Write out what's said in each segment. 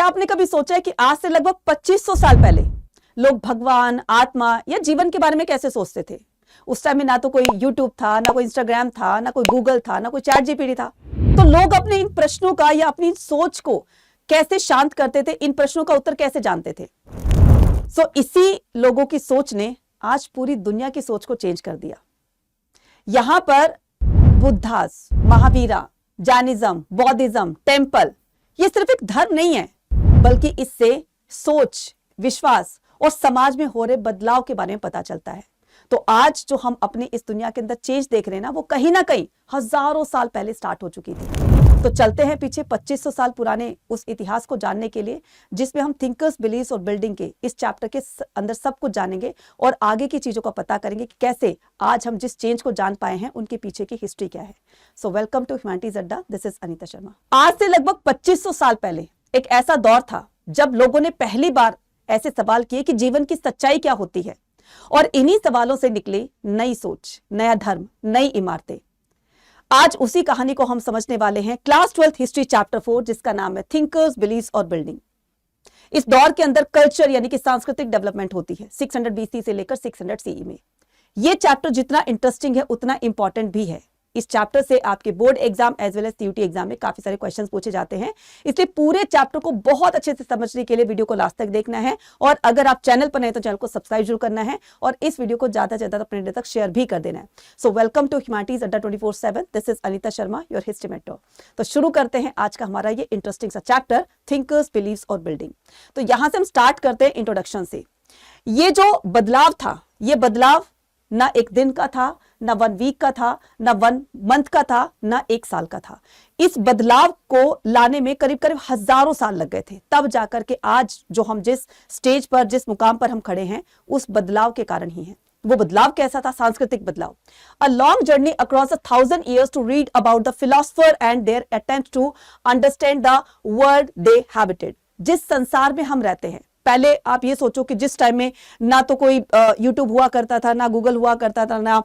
क्या आपने कभी सोचा है कि आज से लगभग 2500 साल पहले लोग भगवान, आत्मा या जीवन के बारे में कैसे सोचते थे? उस टाइम में ना तो कोई यूट्यूब था, ना कोई इंस्टाग्राम था, ना कोई गूगल था, ना कोई चैट जीपीटी था। तो लोग अपने इन प्रश्नों का या अपनी सोच को कैसे शांत करते थे, इन प्रश्नों का उत्तर कैसे जानते थे? इसी लोगों की सोच ने आज पूरी दुनिया की सोच को चेंज कर दिया। यहां पर बुद्धास, महावीरा, जैनिज्म, बौद्धिज्म, टेम्पल, ये सिर्फ एक धर्म नहीं है, बल्कि इससे सोच, विश्वास और समाज में हो रहे बदलाव के बारे में पता चलता है। तो आज जो हम अपनी इस दुनिया के अंदर चेंज देख रहे हैं ना, वो कहीं ना कहीं हजारों साल पहले स्टार्ट हो चुकी थी। तो चलते हैं पीछे 2500 साल पुराने उस इतिहास को जानने के लिए, जिसमें हम थिंकर्स, बिलीव्स और बिल्डिंग के इस चैप्टर के अंदर सब कुछ जानेंगे और आगे की चीजों का पता करेंगे कि कैसे आज हम जिस चेंज को जान पाए हैं उनके पीछे की हिस्ट्री क्या है। सो वेलकम टू ह्यूमैनिटीज अड्डा, दिस इज अनीता शर्मा। आज से लगभग 2500 साल पहले एक ऐसा दौर था जब लोगों ने पहली बार ऐसे सवाल किए कि जीवन की सच्चाई क्या होती है, और इन्हीं सवालों से निकली नई सोच, नया धर्म, नई इमारतें। आज उसी कहानी को हम समझने वाले हैं क्लास 12th हिस्ट्री चैप्टर 4, जिसका नाम है थिंकर्स, बिलीव्स और बिल्डिंग। इस दौर के अंदर कल्चर यानी कि सांस्कृतिक डेवलपमेंट होती है 600 BC से लेकर 600 CE में। यह चैप्टर जितना इंटरेस्टिंग है उतना इंपॉर्टेंट भी है। इस चैप्टर से आपके board exam as well as CUT exam में काफी सारे क्वेश्चंस पूछे जाते हैं, इसलिए पूरे चैप्टर को बहुत अच्छे से समझने के लिए वीडियो को लास्ट तक देखना है। और अगर आप चैनल पर नए तो चैनल को सब्सक्राइब जरूर करना है और इस वीडियो को ज्यादा से ज्यादा अपने तक शेयर भी कर देना है। सो वेलकम टू ह्यूमैनिटीज अड्डा 24/7, this is Anita Sharma, your history mentor. तो शुरू करते हैं आज का हमारा ये इंटरेस्टिंग सा चैप्टर, थिंकर्स, बिलीव्स और बिल्डिंग। तो यहां से हम स्टार्ट करते हैं इंट्रोडक्शन से। ये जो बदलाव था, ये बदलाव ना एक दिन का था, ना 1 वीक का था, ना 1 मंथ का था, ना 1 साल का था। इस बदलाव को लाने में करीब करीब हजारों साल लग गए थे, तब जाकर के आज जो हम जिस स्टेज पर, जिस मुकाम पर हम खड़े हैं, उस बदलाव के कारण ही है। वो बदलाव कैसा था? सांस्कृतिक बदलाव। A long journey across 1000 years to read about the philosopher and their attempt to understand the world they habited. जिस संसार में हम रहते हैं, पहले आप ये सोचो कि जिस टाइम में ना तो कोई यूट्यूब हुआ करता था, ना गूगल हुआ करता था, ना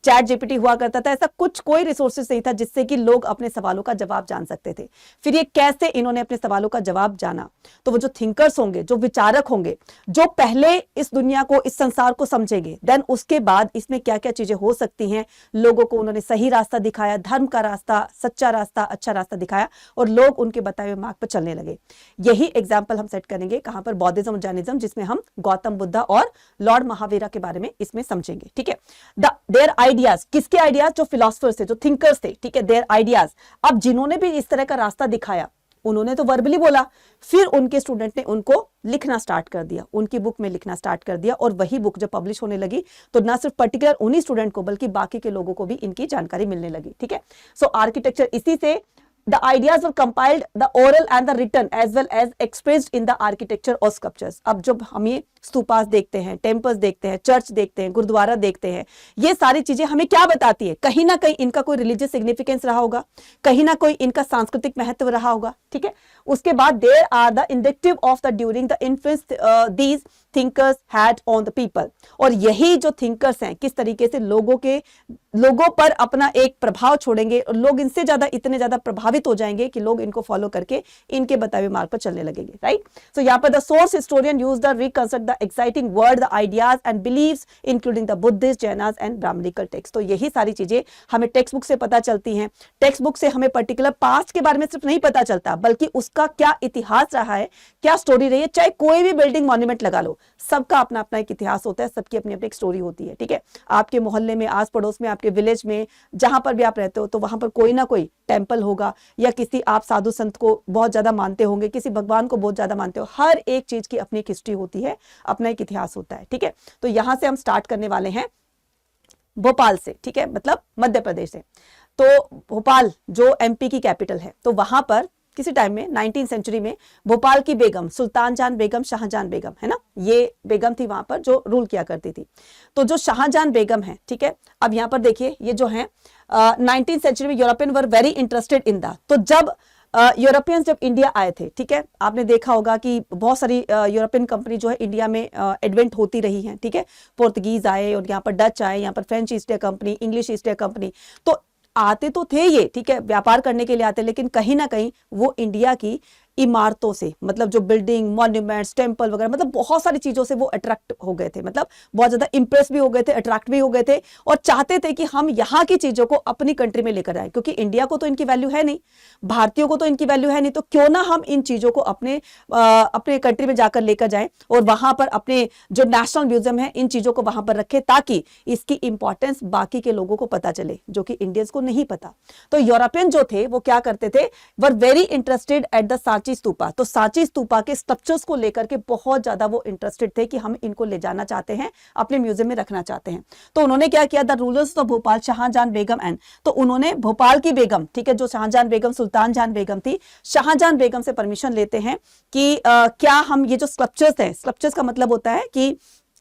चैट जीपीटी हुआ करता था, ऐसा कुछ कोई रिसोर्सेज नहीं था जिससे कि लोग अपने सवालों का जवाब जान सकते थे। फिर ये कैसे इन्होंने अपने सवालों का जवाब जाना? तो वो जो थिंकर्स होंगे, जो विचारक होंगे, जो पहले इस दुनिया को, इस संसार को समझेंगे, देन उसके बाद इसमें क्या क्या चीजें हो सकती हैं, लोगों को उन्होंने सही रास्ता दिखाया, धर्म का रास्ता, सच्चा रास्ता, अच्छा रास्ता दिखाया और लोग उनके बताए हुए मार्ग पर चलने लगे। यही एग्जाम्पल हम सेट करेंगे कहां पर? बौद्धिज्म और जैनिज्म, जिसमें हम गौतम बुद्धा और लॉर्ड महावीरा के बारे में इसमें समझेंगे। ठीक है, देयर आइडियाज, किसके आइडियाज? जो फिलोसफर्स थे, जो थिंकर्स थे, ठीक है, देयर आइडियाज। अब जिन्होंने भी इस तरह का रास्ता दिखाया, उन्होंने तो वर्बली बोला, फिर उनके स्टूडेंट ने उनको लिखना स्टार्ट कर दिया, उनकी बुक में लिखना स्टार्ट कर दिया, और वही बुक जब पब्लिश होने लगी तो ना सिर्फ पर्टिकुलर उन्हीं स्टूडेंट को बल्कि बाकी के लोगों को भी इनकी जानकारी मिलने लगी। ठीक है, सो आर्किटेक्चर, इसी से the ideas were compiled, the oral and the written as well as expressed in the architecture or sculptures। अब जब हम ये स्तूपास देखते हैं, टेम्पल्स देखते हैं, चर्च देखते हैं, गुरुद्वारा देखते हैं, ये सारी चीजें हमें क्या बताती है? कहीं ना कहीं इनका कोई रिलीजियस सिग्निफिकेंस रहा होगा, कहीं ना कोई इनका सांस्कृतिक महत्व रहा होगा। ठीक है, उसके बाद there are the indicative of the during the influence these thinkers had on the people. और यही जो थिंकर्स हैं, किस तरीके से लोगों पर अपना एक प्रभाव छोड़ेंगे और लोग इनसे ज्यादा, इतने ज्यादा प्रभावित हो जाएंगे कि लोग इनको फॉलो करके इनके बताए हुए मार्ग पर चलने लगेंगे। राइट, सो यहाँ पर the source historian use the reconstruct the exciting word, the ideas and believes including the Buddhist, Jainas and Brahmanical text. तो यही सारी चीजें हमें टेक्स्ट बुक से पता चलती हैं। टेक्स्ट बुक से हमें पर्टिकुलर पास्ट के बारे में सिर्फ नहीं पता चलता, बल्कि उसका क्या इतिहास रहा है, क्या स्टोरी रही है। चाहे कोई भी बिल्डिंग, मॉन्यूमेंट लगा लो, सबका अपना अपना एक इतिहास होता है, सबकी अपनी अपनी एक स्टोरी होती है। ठीक है, आपके मोहल्ले में, आस पड़ोस में, आपके विलेज में, जहां पर भी आप रहते हो, तो वहां पर कोई ना कोई टेम्पल होगा, या किसी आप साधु संत को बहुत ज्यादा मानते होंगे, किसी भगवान को बहुत ज्यादा मानते हो। हर एक चीज की अपनी एक हिस्ट्री होती है, अपना एक इतिहास होता है। ठीक है, तो यहां से हम स्टार्ट करने वाले हैं भोपाल से। ठीक है, मतलब मध्य प्रदेश से। तो भोपाल जो MP की कैपिटल है, तो वहां पर किसी टाइम में 19th सेंचुरी में भोपाल की बेगम, सुल्तान जान बेगम, शाहजहां बेगम, है ना, ये बेगम थी वहां पर जो रूल किया करती थी। तो जो शाहजहां बेगम है, ठीक है, अब यहाँ पर देखिए, ये जो है 19th सेंचुरी में European were very interested in the, तो जब यूरोपियंस जब इंडिया आए थे, ठीक है, आपने देखा होगा कि बहुत सारी यूरोपियन कंपनी जो है इंडिया में एडवेंट होती रही हैं। ठीक है, पोर्तुगीज आए और यहाँ पर डच आए, यहाँ पर French east India company, English east India company, तो आते तो थे ये, ठीक है, व्यापार करने के लिए आते, लेकिन कहीं ना कहीं वो इंडिया की इमारतों से, मतलब जो बिल्डिंग, मॉन्यूमेंट्स, टेम्पल वगैरह, मतलब बहुत सारी चीजों से वो अट्रैक्ट हो गए थे, मतलब बहुत ज्यादा इंप्रेस भी हो गए थे, अट्रैक्ट भी हो गए थे और चाहते थे कि हम यहाँ की चीजों को अपनी कंट्री में लेकर आए, क्योंकि इंडिया को तो इनकी वैल्यू है नहीं, भारतीयों को तो इनकी वैल्यू है नहीं, तो क्यों ना हम इन चीजों को अपने कंट्री में जाकर लेकर जाएं और वहां पर अपने जो नेशनल म्यूजियम है इन चीजों को वहां पर रखें, ताकि इसकी इंपॉर्टेंस बाकी के लोगों को पता चले जो कि इंडियंस को नहीं पता। तो यूरोपियन जो थे वो क्या करते थे, were very interested at the Sanchi stupa. तो सांची स्तूपा के स्ट्रक्चर्स को लेकर के बहुत ज्यादा वो इंटरेस्टेड थे कि हम इनको ले जाना चाहते हैं, अपने म्यूजियम में रखना चाहते हैं। तो उन्होंने क्या किया, the rulers of Bhopal, Shahjahan Begum and, तो उन्होंने भोपाल की बेगम, ठीक है, जो शाहजहां बेगम, सुल्तान जहां बेगम थी, शाहजहां बेगम से परमिशन लेते हैं कि क्या हम ये जो स्कल्पचर्स हैं, स्कल्पचर्स का मतलब होता है कि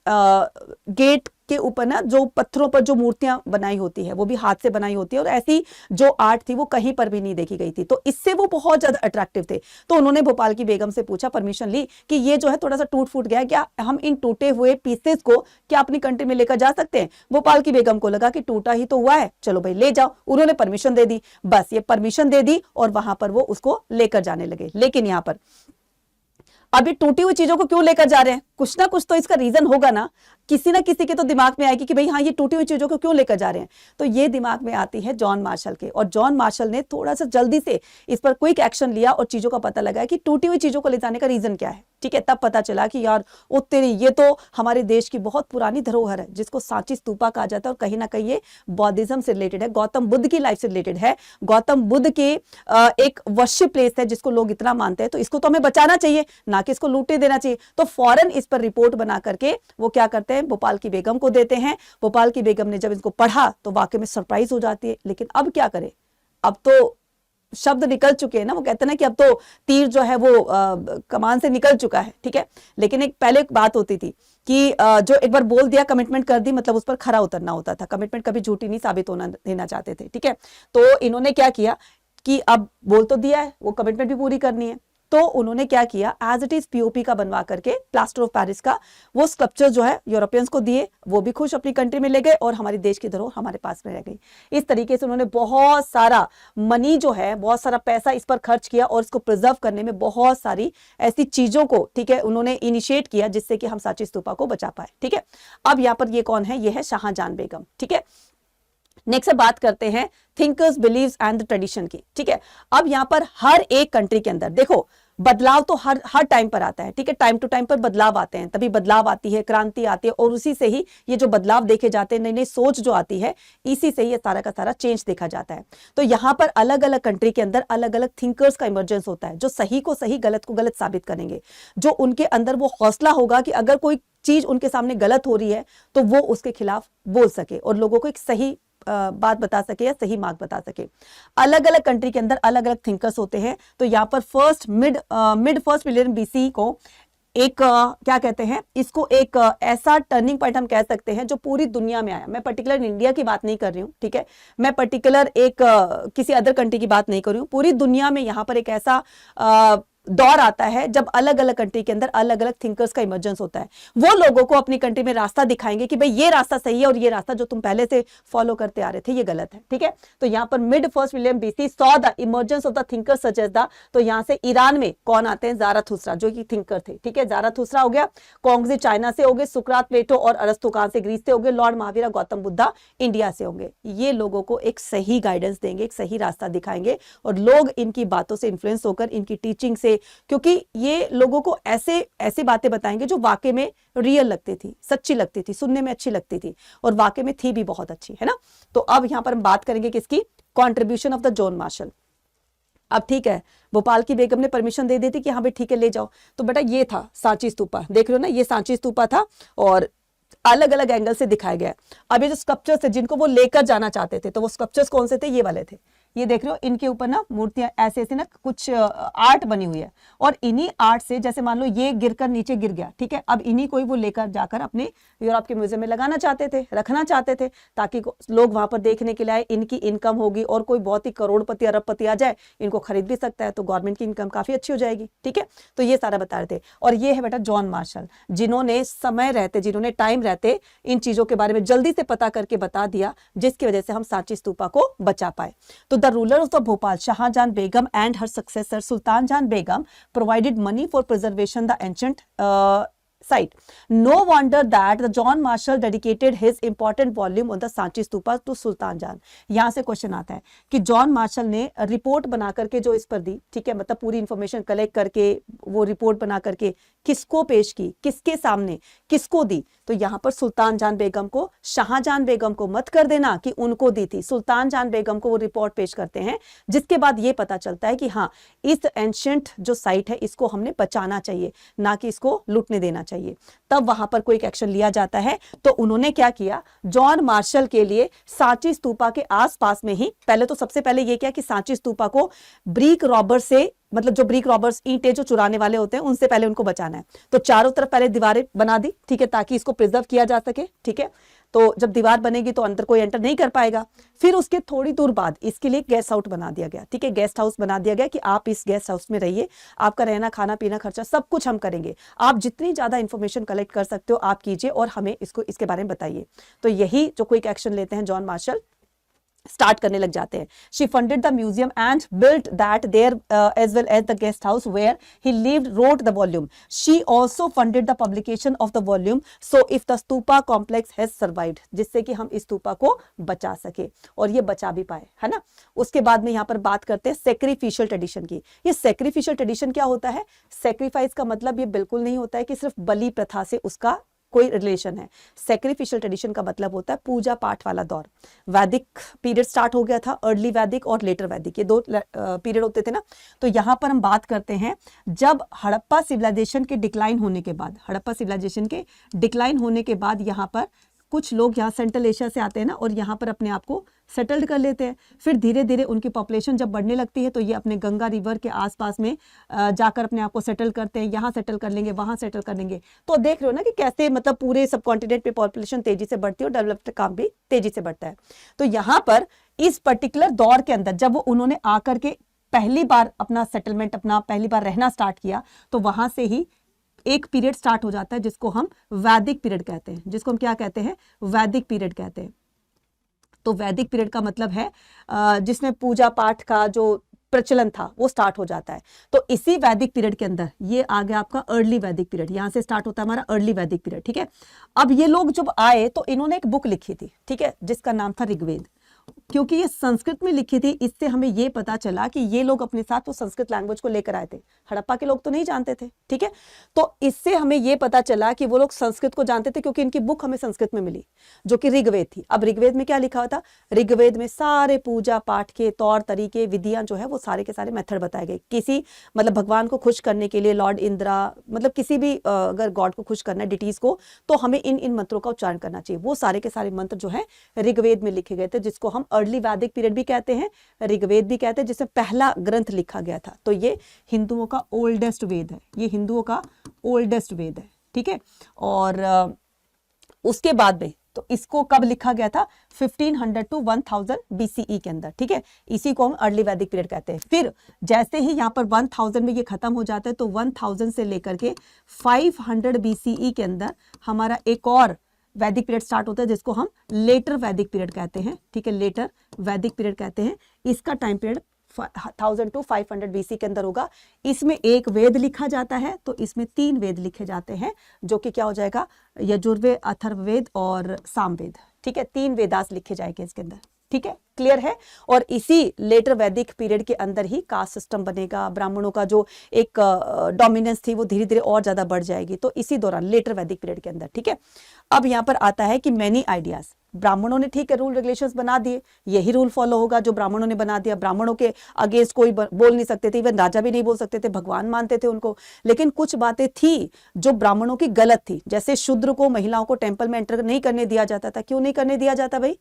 गेट के ऊपर ना जो पत्थरों पर जो मूर्तियां बनाई होती है वो भी हाथ से बनाई होती है, और ऐसी जो आर्ट थी वो कहीं पर भी नहीं देखी गई थी, तो इससे वो बहुत ज्यादा अट्रैक्टिव थे। तो उन्होंने भोपाल की बेगम से पूछा, परमिशन ली कि ये जो है थोड़ा सा टूट फूट गया, क्या हम इन टूटे हुए पीसेस को क्या अपनी कंट्री में लेकर जा सकते हैं। भोपाल की बेगम को लगा कि टूटा ही तो हुआ है, चलो भाई ले जाओ। उन्होंने परमिशन दे दी, बस ये परमिशन दे दी और वहां पर वो उसको लेकर जाने लगे। लेकिन यहां पर अब ये टूटी हुई चीजों को क्यों लेकर जा रहे हैं, कुछ ना कुछ तो इसका रीजन होगा ना, किसी ना किसी के तो दिमाग में आएगी कि भाई हाँ ये टूटी हुई चीजों को क्यों लेकर जा रहे हैं। तो ये दिमाग में आती है जॉन मार्शल के, और जॉन मार्शल ने थोड़ा सा जल्दी से इस पर क्विक एक्शन लिया और चीजों का पता लगाया कि टूटी हुई चीजों को ले जाने का रीजन क्या है। ठीक है, तब पता चला कि यार ओ तेरी, ये तो हमारे देश की बहुत पुरानी धरोहर है जिसको सांची स्तूपा कहा जाता है, और कहीं ना कहीं ये बौद्धिज्म से रिलेटेड है, गौतम बुद्ध की लाइफ से रिलेटेड है, गौतम बुद्ध के एक वर्शिप प्लेस है जिसको लोग इतना मानते हैं, तो इसको तो हमें बचाना चाहिए, ना कि इसको लूटे देना चाहिए। तो फौरन इस पर रिपोर्ट बना करके वो क्या करते हैं, भोपाल की बेगम को देते हैं। भोपाल की बेगम ने जब इसको पढ़ा तो वाकई में सरप्राइज हो जाती है, लेकिन अब क्या करे, अब तो शब्द निकल चुके हैं ना, वो कहते हैं ना कि अब तो तीर जो है वो कमान से निकल चुका है। ठीक है, लेकिन एक पहले एक बात होती थी कि जो एक बार बोल दिया, कमिटमेंट कर दी, मतलब उस पर खरा उतरना होता था, कमिटमेंट कभी झूठी नहीं साबित होना देना चाहते थे। ठीक है, तो इन्होंने क्या किया कि अब बोल तो दिया है, वो कमिटमेंट भी पूरी करनी है, तो उन्होंने क्या किया, एज इट इज पीओपी का बनवा करके, प्लास्टर ऑफ पेरिस का, वो स्कल्पचर जो है यूरोपियंस को दिए, वो भी खुश अपनी कंट्री में ले गए और हमारी देश की धरोहर हमारे पास में रह गई। इस तरीके से उन्होंने बहुत सारा मनी जो है, बहुत सारा पैसा इस पर खर्च किया और इसको प्रिजर्व करने में बहुत सारी ऐसी चीजों को, ठीक है, उन्होंने इनिशिएट किया जिससे कि हम सांची स्तूपा को बचा पाए। ठीक है, अब यहाँ पर ये कौन है, ये है शाहजहां बेगम। ठीक है, नेक्स्ट बात करते हैं thinkers, believes and the tradition की। ठीक है, अब यहां पर हर एक कंट्री के अंदर देखो बदलाव तो हर टाइम पर आता है। ठीक है, टाइम टू टाइम पर बदलाव आते हैं, तभी बदलाव आती है, क्रांति आती है, और उसी से ही ये जो बदलाव देखे जाते हैं, नई नई सोच जो आती है, इसी से ही ये सारा का सारा चेंज देखा जाता है। तो यहाँ पर अलग अलग कंट्री के अंदर अलग अलग थिंकर्स का इमर्जेंस होता है, जो सही को सही, गलत को गलत साबित करेंगे, जो उनके अंदर वो हौसला होगा कि अगर कोई चीज उनके सामने गलत हो रही है तो वो उसके खिलाफ बोल सके और लोगों को एक सही बात बता सके या सही मार्ग बता सके। अलग अलग कंट्री के अंदर अलग अलग थिंकर्स होते हैं। तो यहाँ पर मिड फर्स्ट मिलियन बीसी को एक क्या कहते हैं, इसको एक ऐसा टर्निंग पॉइंट हम कह सकते हैं जो पूरी दुनिया में आया। मैं पर्टिकुलर इंडिया की बात नहीं कर रही हूँ, ठीक है, मैं पर्टिकुलर एक किसी अदर कंट्री की बात नहीं कर रही हूँ, पूरी दुनिया में यहाँ पर एक ऐसा दौर आता है जब अलग अलग कंट्री के अंदर अलग अलग थिंकर्स का इमर्जेंस होता है। वो लोगों को अपनी कंट्री में रास्ता दिखाएंगे कि भाई ये रास्ता सही है और ये रास्ता जो तुम पहले से फॉलो करते आ रहे थे ये गलत है। ठीक है, तो यहाँ पर mid first million BC saw the emergence of the thinkers such as the, तो यहाँ से ईरान में कौन आते हैं, ज़ाराथुस्त्रा, जो कि थिंकर थे। ठीक है, ज़ाराथुस्त्रा हो गया, कॉन्गजी चाइना से हो गए, सुकरात प्लेटो और अरस्तु कहाँ से, ग्रीस से हो गए, लॉर्ड महावीर गौतम बुद्धा इंडिया से होंगे। ये लोगों को एक सही गाइडेंस देंगे, एक सही रास्ता दिखाएंगे और लोग इनकी बातों से इन्फ्लुएंस होकर, इनकी टीचिंग से, क्योंकि ये लोगों को ऐसे बातें बताएंगे जो वाकई में रियल लगती थी, सच्ची लगती थी, सुनने में अच्छी लगती थी और वाकई में थी भी बहुत अच्छी, है ना। तो अब यहां पर हम बात करेंगे किसकी, contribution of the John Marshall. अब ठीक है, भोपाल की बेगम ने परमिशन दे दी थी कि हाँ भाई ठीक है ले जाओ। तो बेटा ये था सांची स्तूपा, देख रहे हो ना, ये सांची स्तूपा था और अलग अलग एंगल से दिखाया गया। अब ये जो स्कल्पचर्स थे जिनको वो लेकर जाना चाहते थे, तो वो स्कल्पचर्स कौन से थे, ये वाले थे। ये देख रहे हो, इनके ऊपर ना मूर्तियां ऐसे ऐसे ना कुछ आर्ट बनी हुई है और इन्हीं आर्ट से, जैसे मान लो ये गिरकर नीचे गिर गया, ठीक है, अब इन्हीं को ही वो लेकर जाकर अपने यूरोप के म्यूजियम में लगाना चाहते थे, रखना चाहते थे, ताकि लोग वहां पर देखने के लिए आए, इनकी इनकम होगी और कोई बहुत ही करोड़पति अरबपति आ जाए, इनको खरीद भी सकता है, तो गवर्नमेंट की इनकम काफी अच्छी हो जाएगी। ठीक है, तो ये सारा बता रहे थे। और ये है बेटा जॉन मार्शल, जिन्होंने समय रहते, जिन्होंने टाइम रहते इन चीजों के बारे में जल्दी से पता करके बता दिया, जिसकी वजह से हम सांची स्तूपा को बचा पाए। तो the rulers of the Bhopal, Shahjahan Begum and her successor Sultan Jahan Begum provided money for preservation the ancient site. No wonder that the John Marshall dedicated his important volume on the Sanchi Stupa to Sultan Jahan. यहाँ से question आता है कि John Marshall ने report बना करके जो इस पर दी, ठीक है, मतलब पूरी इंफॉर्मेशन कलेक्ट करके वो रिपोर्ट बना करके किसको पेश की, किसके सामने, किसको दी, तो यहाँ पर सुल्तान जान बेगम को, शाहजहां बेगम को मत कर देना कि उनको दी थी, सुल्तान जान बेगम को वो रिपोर्ट पेश करते हैं, जिसके बाद ये पता चलता है कि हाँ, इस एंशिएंट जो साइट है इसको हमने बचाना चाहिए, ना कि इसको लूटने देना चाहिए। तब वहां पर कोई एक्शन लिया जाता है। तो उन्होंने क्या किया, जॉन मार्शल के लिए सांची स्तूपा के आसपास में ही पहले तो सबसे पहले ये किया कि सांची स्तूपा को ब्रिक रॉबर से, मतलब जो ब्रिक रॉबर्स, ईंटें जो चुराने वाले होते हैं, उनसे पहले उनको बचाना है। तो चारों तरफ पहले दीवारें बना दी, ठीक है, ताकि इसको प्रिजर्व किया जा सके, ठीक है। तो जब दीवार बनेगी तो अंदर कोई एंटर नहीं कर पाएगा। फिर उसके थोड़ी दूर बाद इसके लिए गेस्ट हाउस बना दिया गया, ठीक है, गेस्ट हाउस बना दिया गया कि आप इस गेस्ट हाउस में रहिए, आपका रहना, खाना पीना, खर्चा सब कुछ हम करेंगे, आप जितनी ज्यादा इंफॉर्मेशन कलेक्ट कर सकते हो आप कीजिए और हमें इसको इसके बारे में बताइए। तो यही जो क्विक एक्शन लेते हैं जॉन मार्शल, स्टार्ट करने लग जाते हैं। She funded the museum and built that there as well as the guest house where he lived, wrote the volume. She also funded the publication of the volume so if the stupa complex has survived, जिससे कि हम इस स्तूपा को बचा सके, और ये बचा भी पाए, है ना। उसके बाद में यहाँ पर बात करते हैं सेक्रीफिशियल ट्रेडिशन की। ये सेक्रीफिशियल ट्रेडिशन क्या होता है? सेक्रीफाइस का मतलब ये बिल्कुल नहीं होता है कि सिर्फ बलि प्रथा से उसका कोई रिलेशन है। सेक्रीफिशियल ट्रेडिशन का मतलब होता है पूजा पाठ वाला दौर। वैदिक पीरियड स्टार्ट हो गया था, अर्ली वैदिक और लेटर वैदिक, ये दो पीरियड होते थे ना। तो यहाँ पर हम बात करते हैं जब हड़प्पा सिविलाइजेशन के डिक्लाइन होने के बाद, हड़प्पा सिविलाइजेशन के डिक्लाइन होने के बाद यहाँ पर कुछ लोग यहाँ सेंट्रल एशिया से आते हैं ना, और यहाँ पर अपने आप को सेटल्ड कर लेते हैं। फिर धीरे धीरे उनकी पॉपुलेशन जब बढ़ने लगती है तो ये अपने गंगा रिवर के आसपास में जाकर अपने आप को सेटल करते हैं, यहाँ सेटल कर लेंगे, वहाँ सेटल कर लेंगे। तो देख रहे हो ना कि कैसे मतलब पूरे सब कॉन्टिनेंट पे पॉपुलेशन तेजी से बढ़ती है और डेवलप्ड काम भी तेजी से बढ़ता है। तो यहाँ पर इस पर्टिकुलर दौर के अंदर जब उन्होंने आकर के पहली बार अपना सेटलमेंट, अपना पहली बार रहना स्टार्ट किया, तो वहां से ही एक पीरियड स्टार्ट हो जाता है जिसको हम वैदिक पीरियड कहते हैं, जिसको हम क्या कहते हैं, वैदिक पीरियड कहते हैं। तो वैदिक पीरियड का मतलब है जिसमें पूजा पाठ का जो प्रचलन था वो स्टार्ट हो जाता है। तो इसी वैदिक पीरियड के अंदर ये आ गया आपका अर्ली वैदिक पीरियड, यहां से स्टार्ट होता है हमारा अर्ली वैदिक पीरियड, ठीक है। अब ये लोग जब आए तो इन्होंने एक बुक लिखी थी, ठीक है, जिसका नाम था ऋग्वेद। क्योंकि ये संस्कृत में लिखी थी, इससे हमें ये पता चला कि ये लोग अपने साथ वो संस्कृत लैंग्वेज को लेकर आए थे। हड़प्पा के लोग तो नहीं जानते थे, ठीक है। तो इससे हमें ये पता चला कि वो लोग संस्कृत को जानते थे, क्योंकि इनकी बुक हमें संस्कृत में मिली जो कि ऋग्वेद थी। अब ऋग्वेद में क्या लिखा हुआ था? ऋग्वेद में सारे पूजा पाठ के तौर तरीके, विधियां जो है वो सारे के सारे मेथड बताए गए। किसी मतलब भगवान को खुश करने के लिए, लॉर्ड इंद्रा, मतलब किसी भी अगर गॉड को खुश करना है, डिटीज को, तो हमें इन इन मंत्रों का उच्चारण करना चाहिए। वो सारे के सारे मंत्र जो है ऋग्वेद में लिखे गए थे, जिसको हम अर्ली वैदिक पीरियड भी कहते हैं, ऋग्वेद भी कहते हैं, जिसमें पहला ग्रंथ लिखा गया था। तो ये हिंदुओं का ओल्डेस्ट वेद है, ये हिंदुओं का ओल्डेस्ट वेद है, ठीक है। और उसके बाद में तो इसको कब लिखा गया था? 1500 to 1000 BCE के अंदर, ठीक है। इसी को हम अर्ली वैदिक पीरियड कहते हैं। फिर जैसे ही यहाँ पर 1000 में ये खत्म हो जाता है तो 1000 से लेकर के 500 BCE के अंदर हमारा एक और वैदिक पीरियड स्टार्ट होता है, जिसको हम लेटर वैदिक पीरियड कहते हैं, ठीक है, लेटर वैदिक पीरियड कहते हैं। इसका टाइम पीरियड 1000 to 500 BC के अंदर होगा। इसमें एक वेद लिखा जाता है, तो इसमें 3 वेद लिखे जाते हैं, जो कि क्या हो जाएगा? यजुर्वेद, अथर्ववेद और सामवेद, ठीक है। 3 वेदास लिखे जाएंगे इसके अंदर, ठीक है, क्लियर है। और इसी लेटर वैदिक पीरियड के अंदर ही कास्ट सिस्टम बनेगा, ब्राह्मणों का जो एक डोमिनेंस थी वो धीरे धीरे और ज्यादा बढ़ जाएगी। तो इसी दौरान लेटर वैदिक पीरियड के अंदर, ठीक है। अब यहाँ पर आता है कि मैनी आइडियाज, ब्राह्मणों ने ठीक है रूल रेगुलेशंस बना दिए, यही रूल फॉलो होगा जो ब्राह्मणों ने बना दिया। ब्राह्मणों के अगेंस्ट कोई बोल नहीं सकते थे, इवन राजा भी नहीं बोल सकते थे, भगवान मानते थे उनको। लेकिन कुछ बातें थी जो ब्राह्मणों की गलत थी, जैसे शूद्र को, महिलाओं को टेंपल में एंटर नहीं करने दिया जाता था। क्यों नहीं करने दिया जाता भाई?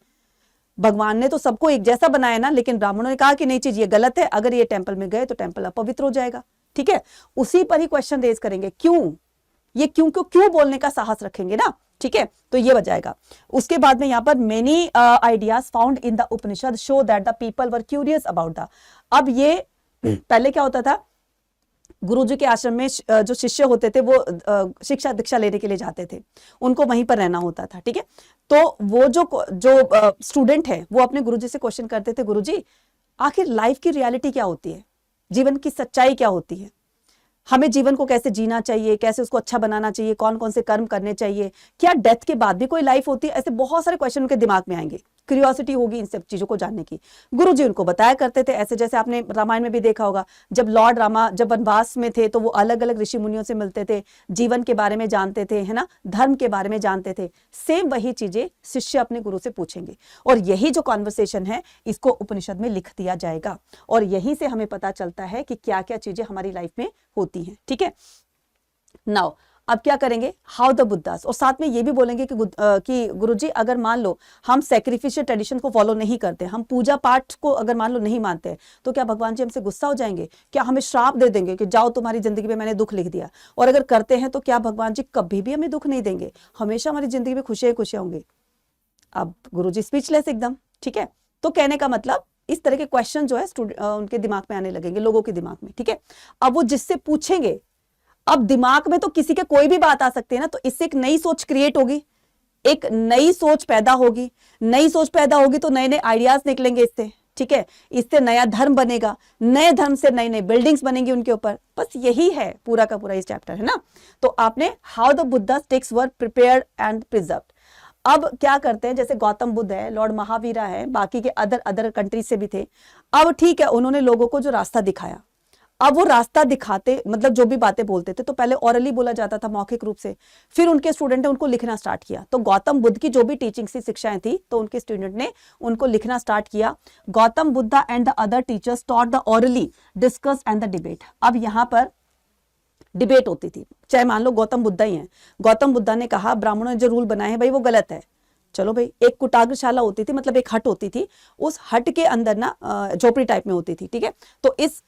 भगवान ने तो सबको एक जैसा बनाया ना, लेकिन ब्राह्मणों ने कहा कि नहीं चीज ये गलत है, अगर ये टेंपल में गए तो टेंपल अपवित्र हो जाएगा, ठीक है। उसी पर ही क्वेश्चन रेज करेंगे, क्यों ये क्यों बोलने का साहस रखेंगे ना, ठीक है। तो ये बजाएगा। उसके बाद में यहाँ पर many ideas found in the Upanishad show that the people were curious about the. अब ये पहले क्या होता था, गुरुजी के आश्रम में जो शिष्य होते थे वो शिक्षा दीक्षा लेने के लिए जाते थे, उनको वहीं पर रहना होता था, ठीक है। तो वो जो स्टूडेंट है वो अपने गुरुजी से क्वेश्चन करते थे, गुरुजी आखिर लाइफ की रियलिटी क्या होती है, जीवन की सच्चाई क्या होती है, हमें जीवन को कैसे जीना चाहिए, कैसे उसको अच्छा बनाना चाहिए, कौन कौन से कर्म करने चाहिए, क्या डेथ के बाद भी कोई लाइफ होती है, ऐसे बहुत सारे क्वेश्चन उनके दिमाग में आएंगे। क्यूरियोसिटी होगी इन सब चीजों को जानने की। गुरुजी उनको बताया करते थे ऐसे, जैसे आपने रामायण में भी देखा होगा, जब लॉर्ड रामा जब वनवास में थे तो वो अलग अलग ऋषि मुनियों से मिलते थे, जीवन के बारे में जानते थे, है ना, धर्म के बारे में जानते थे। सेम वही चीजें शिष्य अपने गुरु से पूछेंगे, और यही जो कॉन्वर्सेशन है इसको उपनिषद में लिख दिया जाएगा, और यहीं से हमें पता चलता है कि क्या क्या चीजें हमारी लाइफ में होती हैं। ठीक है, नाउ अब क्या करेंगे, हाउ द बुद्धास, और साथ में ये भी बोलेंगे कि गुरुजी अगर मान लो हम सैक्रिफिशियल ट्रेडिशन को फॉलो नहीं करते, हम पूजा पाठ को अगर मान लो नहीं मानते, तो क्या भगवान जी हमसे गुस्सा हो जाएंगे, क्या हमें श्राप दे देंगे कि जाओ तुम्हारी जिंदगी में मैंने दुख लिख दिया, और अगर करते हैं तो क्या भगवान जी कभी भी हमें दुख नहीं देंगे, हमेशा हमारी जिंदगी में खुशियां खुशियां होंगी। अब गुरुजी स्पीचलेस एकदम। ठीक है, तो कहने का मतलब इस तरह के क्वेश्चन जो है उनके दिमाग में आने लगेंगे, लोगों के दिमाग में। ठीक है, अब वो जिससे पूछेंगे, अब दिमाग में तो किसी के कोई भी बात आ सकती है ना, तो इससे एक नई सोच क्रिएट होगी, एक नई सोच पैदा होगी, नई सोच पैदा होगी तो नए नए आइडियाज निकलेंगे इससे। ठीक है, इससे नया धर्म बनेगा, नए धर्म से नई नई बिल्डिंग्स बनेंगी उनके ऊपर। बस यही है पूरा का पूरा इस चैप्टर, है ना। तो आपने how the Buddha text were prepared and preserved. अब क्या करते हैं, जैसे गौतम बुद्ध है, लॉर्ड महावीरा है, बाकी के अदर कंट्रीज से भी थे। अब ठीक है, उन्होंने लोगों को जो रास्ता दिखाया, अब वो रास्ता दिखाते मतलब जो भी बातें बोलते थे तो पहले ओरली बोला जाता था, मौखिक रूप से, फिर उनके स्टूडेंट ने उनको लिखना स्टार्ट किया। तो गौतम बुद्ध की जो भी टीचिंग सी शिक्षाएं थी तो उनके स्टूडेंट ने उनको लिखना स्टार्ट किया। Gautam Buddha and the other teachers taught the orally, discuss and the debate. अब यहां पर डिबेट होती थी, चाहे मान लो गौतम बुद्धा ही हैं, गौतम बुद्धा ने कहा ब्राह्मणों ने जो रूल बनाए हैं भाई वो गलत है, चलो भाई। एक कुटाग्रशाला होती थी, मतलब एक हट होती थी, उस हट के अंदर ना झोपड़ी टाइप में होती थी। ठीक है, तो इस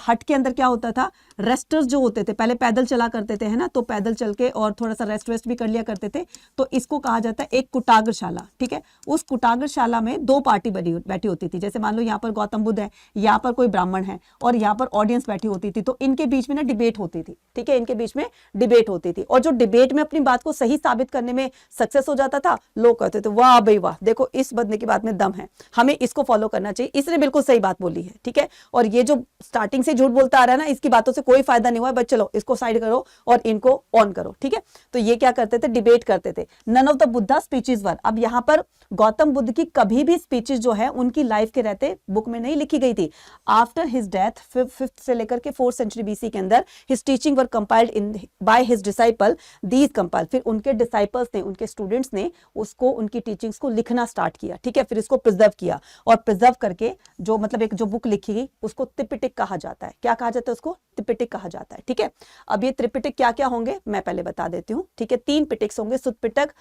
हट के अंदर क्या होता था, रेस्टर्स जो होते थे पहले पैदल चला करते थे, है ना, तो पैदल चल के और थोड़ा सा रेस्ट भी कर लिया करते थे, तो इसको कहा जाता है एक कुटाग्रशाला। ठीक है, उस कुटाग्रशाला में दो पार्टी बैठी होती थी, जैसे मान लो यहाँ पर गौतम बुद्ध है, यहाँ पर कोई ब्राह्मण है, और यहाँ पर ऑडियंस बैठी होती थी, तो इनके बीच में ना डिबेट होती थी। ठीक है, इनके बीच में डिबेट होती थी, और जो डिबेट में अपनी बात को सही साबित करने में सक्सेस हो जाता था, लोग कहते थे वाह भाई वाह, देखो इस बंदे की बात में दम है, हमें इसको फॉलो करना चाहिए, इसने बिल्कुल सही बात बोली है। ठीक है, और ये जो स्टार्टिंग से झूठ बोलता आ रहा है ना, इसकी बातों से कोई फायदा नहीं हुआ है, बस चलो इसको साइड करो और इनको ऑन करो। ठीक है, तो ये क्या करते थे, डिबेट करते थे। None of the Buddha speeches were, अब यहां पर गौतम बुद्ध की कभी भी स्पीचेस जो है उनकी लाइफ के रहते बुक में नहीं लिखी गई थी। आफ्टर हिज डेथ 5th से लेकर के 4th सेंचुरी बीसी के अंदर his teaching were compiled in by his disciple, these compiled, फिर उनके डिसाइपल्स ने, उनके स्टूडेंट्स ने उसको, उनकी टीचिंग्स को लिखना स्टार्ट किया। ठीक है, फिर इसको प्रिजर्व किया, और प्रिजर्व करके जो मतलब एक जो बुक लिखी गई उसको त्रिपिटक कहा जाता है। क्या कहा जाता है उसको, त्रिपिटक कहा जाता है। ठीक है, अब ये त्रिपिटक क्या क्या होंगे मैं पहले बता देती हूँ। ठीक है, 3 पिटक्स होंगे, सुत्त पिटक,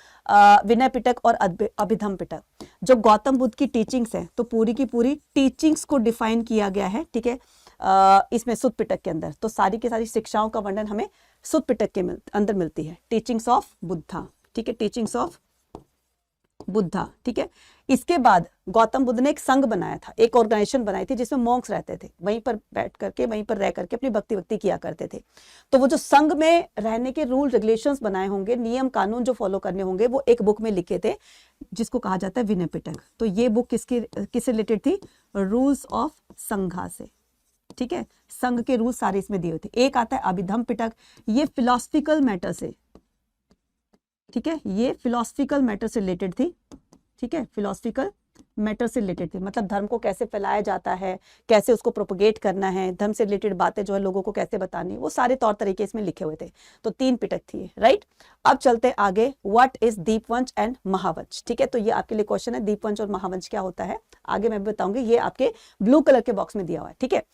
विनय पिटक और अभिधम पिटक। जो गौतम बुद्ध की टीचिंग्स है, तो पूरी की पूरी टीचिंग्स को डिफाइन किया गया है। ठीक है, इसमें सुत्त पिटक के अंदर तो सारी की सारी शिक्षाओं का वर्णन हमें सुत्त पिटक के अंदर मिलती है, टीचिंग्स ऑफ बुद्धा। ठीक है, टीचिंग्स ऑफ बुद्धा। ठीक है, इसके बाद गौतम बुद्ध ने एक संघ बनाया था, एक ऑर्गेनाइजेशन बनाई थी जिसमें मॉन्क्स रहते थे, वहीं पर बैठ करके, वहीं पर रह करके अपनी भक्ति किया करते थे। तो वो जो संघ में रहने के रूल रेगुलेशंस बनाए होंगे, नियम कानून जो फॉलो करने होंगे, वो एक बुक में लिखे थे जिसको कहा जाता है विनय पिटक। तो ये बुक किससे रिलेटेड थी, रूल्स ऑफ संघा से। ठीक है, संघ के रूल सारे इसमें दिए हुए थे। एक आता है अभिधम पिटक, ये फिलोसफिकल मैटर से, ठीक है, ये फिलोसफिकल मैटर से रिलेटेड थी। ठीक है, फिलोसफिकल मैटर से रिलेटेड थी, मतलब धर्म को कैसे फैलाया जाता है, कैसे उसको प्रोपोगेट करना है, धर्म से रिलेटेड बातें जो है लोगों को कैसे बतानी, वो सारे तौर तरीके इसमें लिखे हुए थे। तो 3 पिटक थी, राइट। अब चलते हैं आगे, what is Dipavamsa and Mahavamsa. ठीक है, तो ये आपके लिए क्वेश्चन है, दीपवंश और महावंश क्या होता है, आगे मैं बताऊंगी, ये आपके ब्लू कलर के बॉक्स में दिया हुआ है। ठीक है,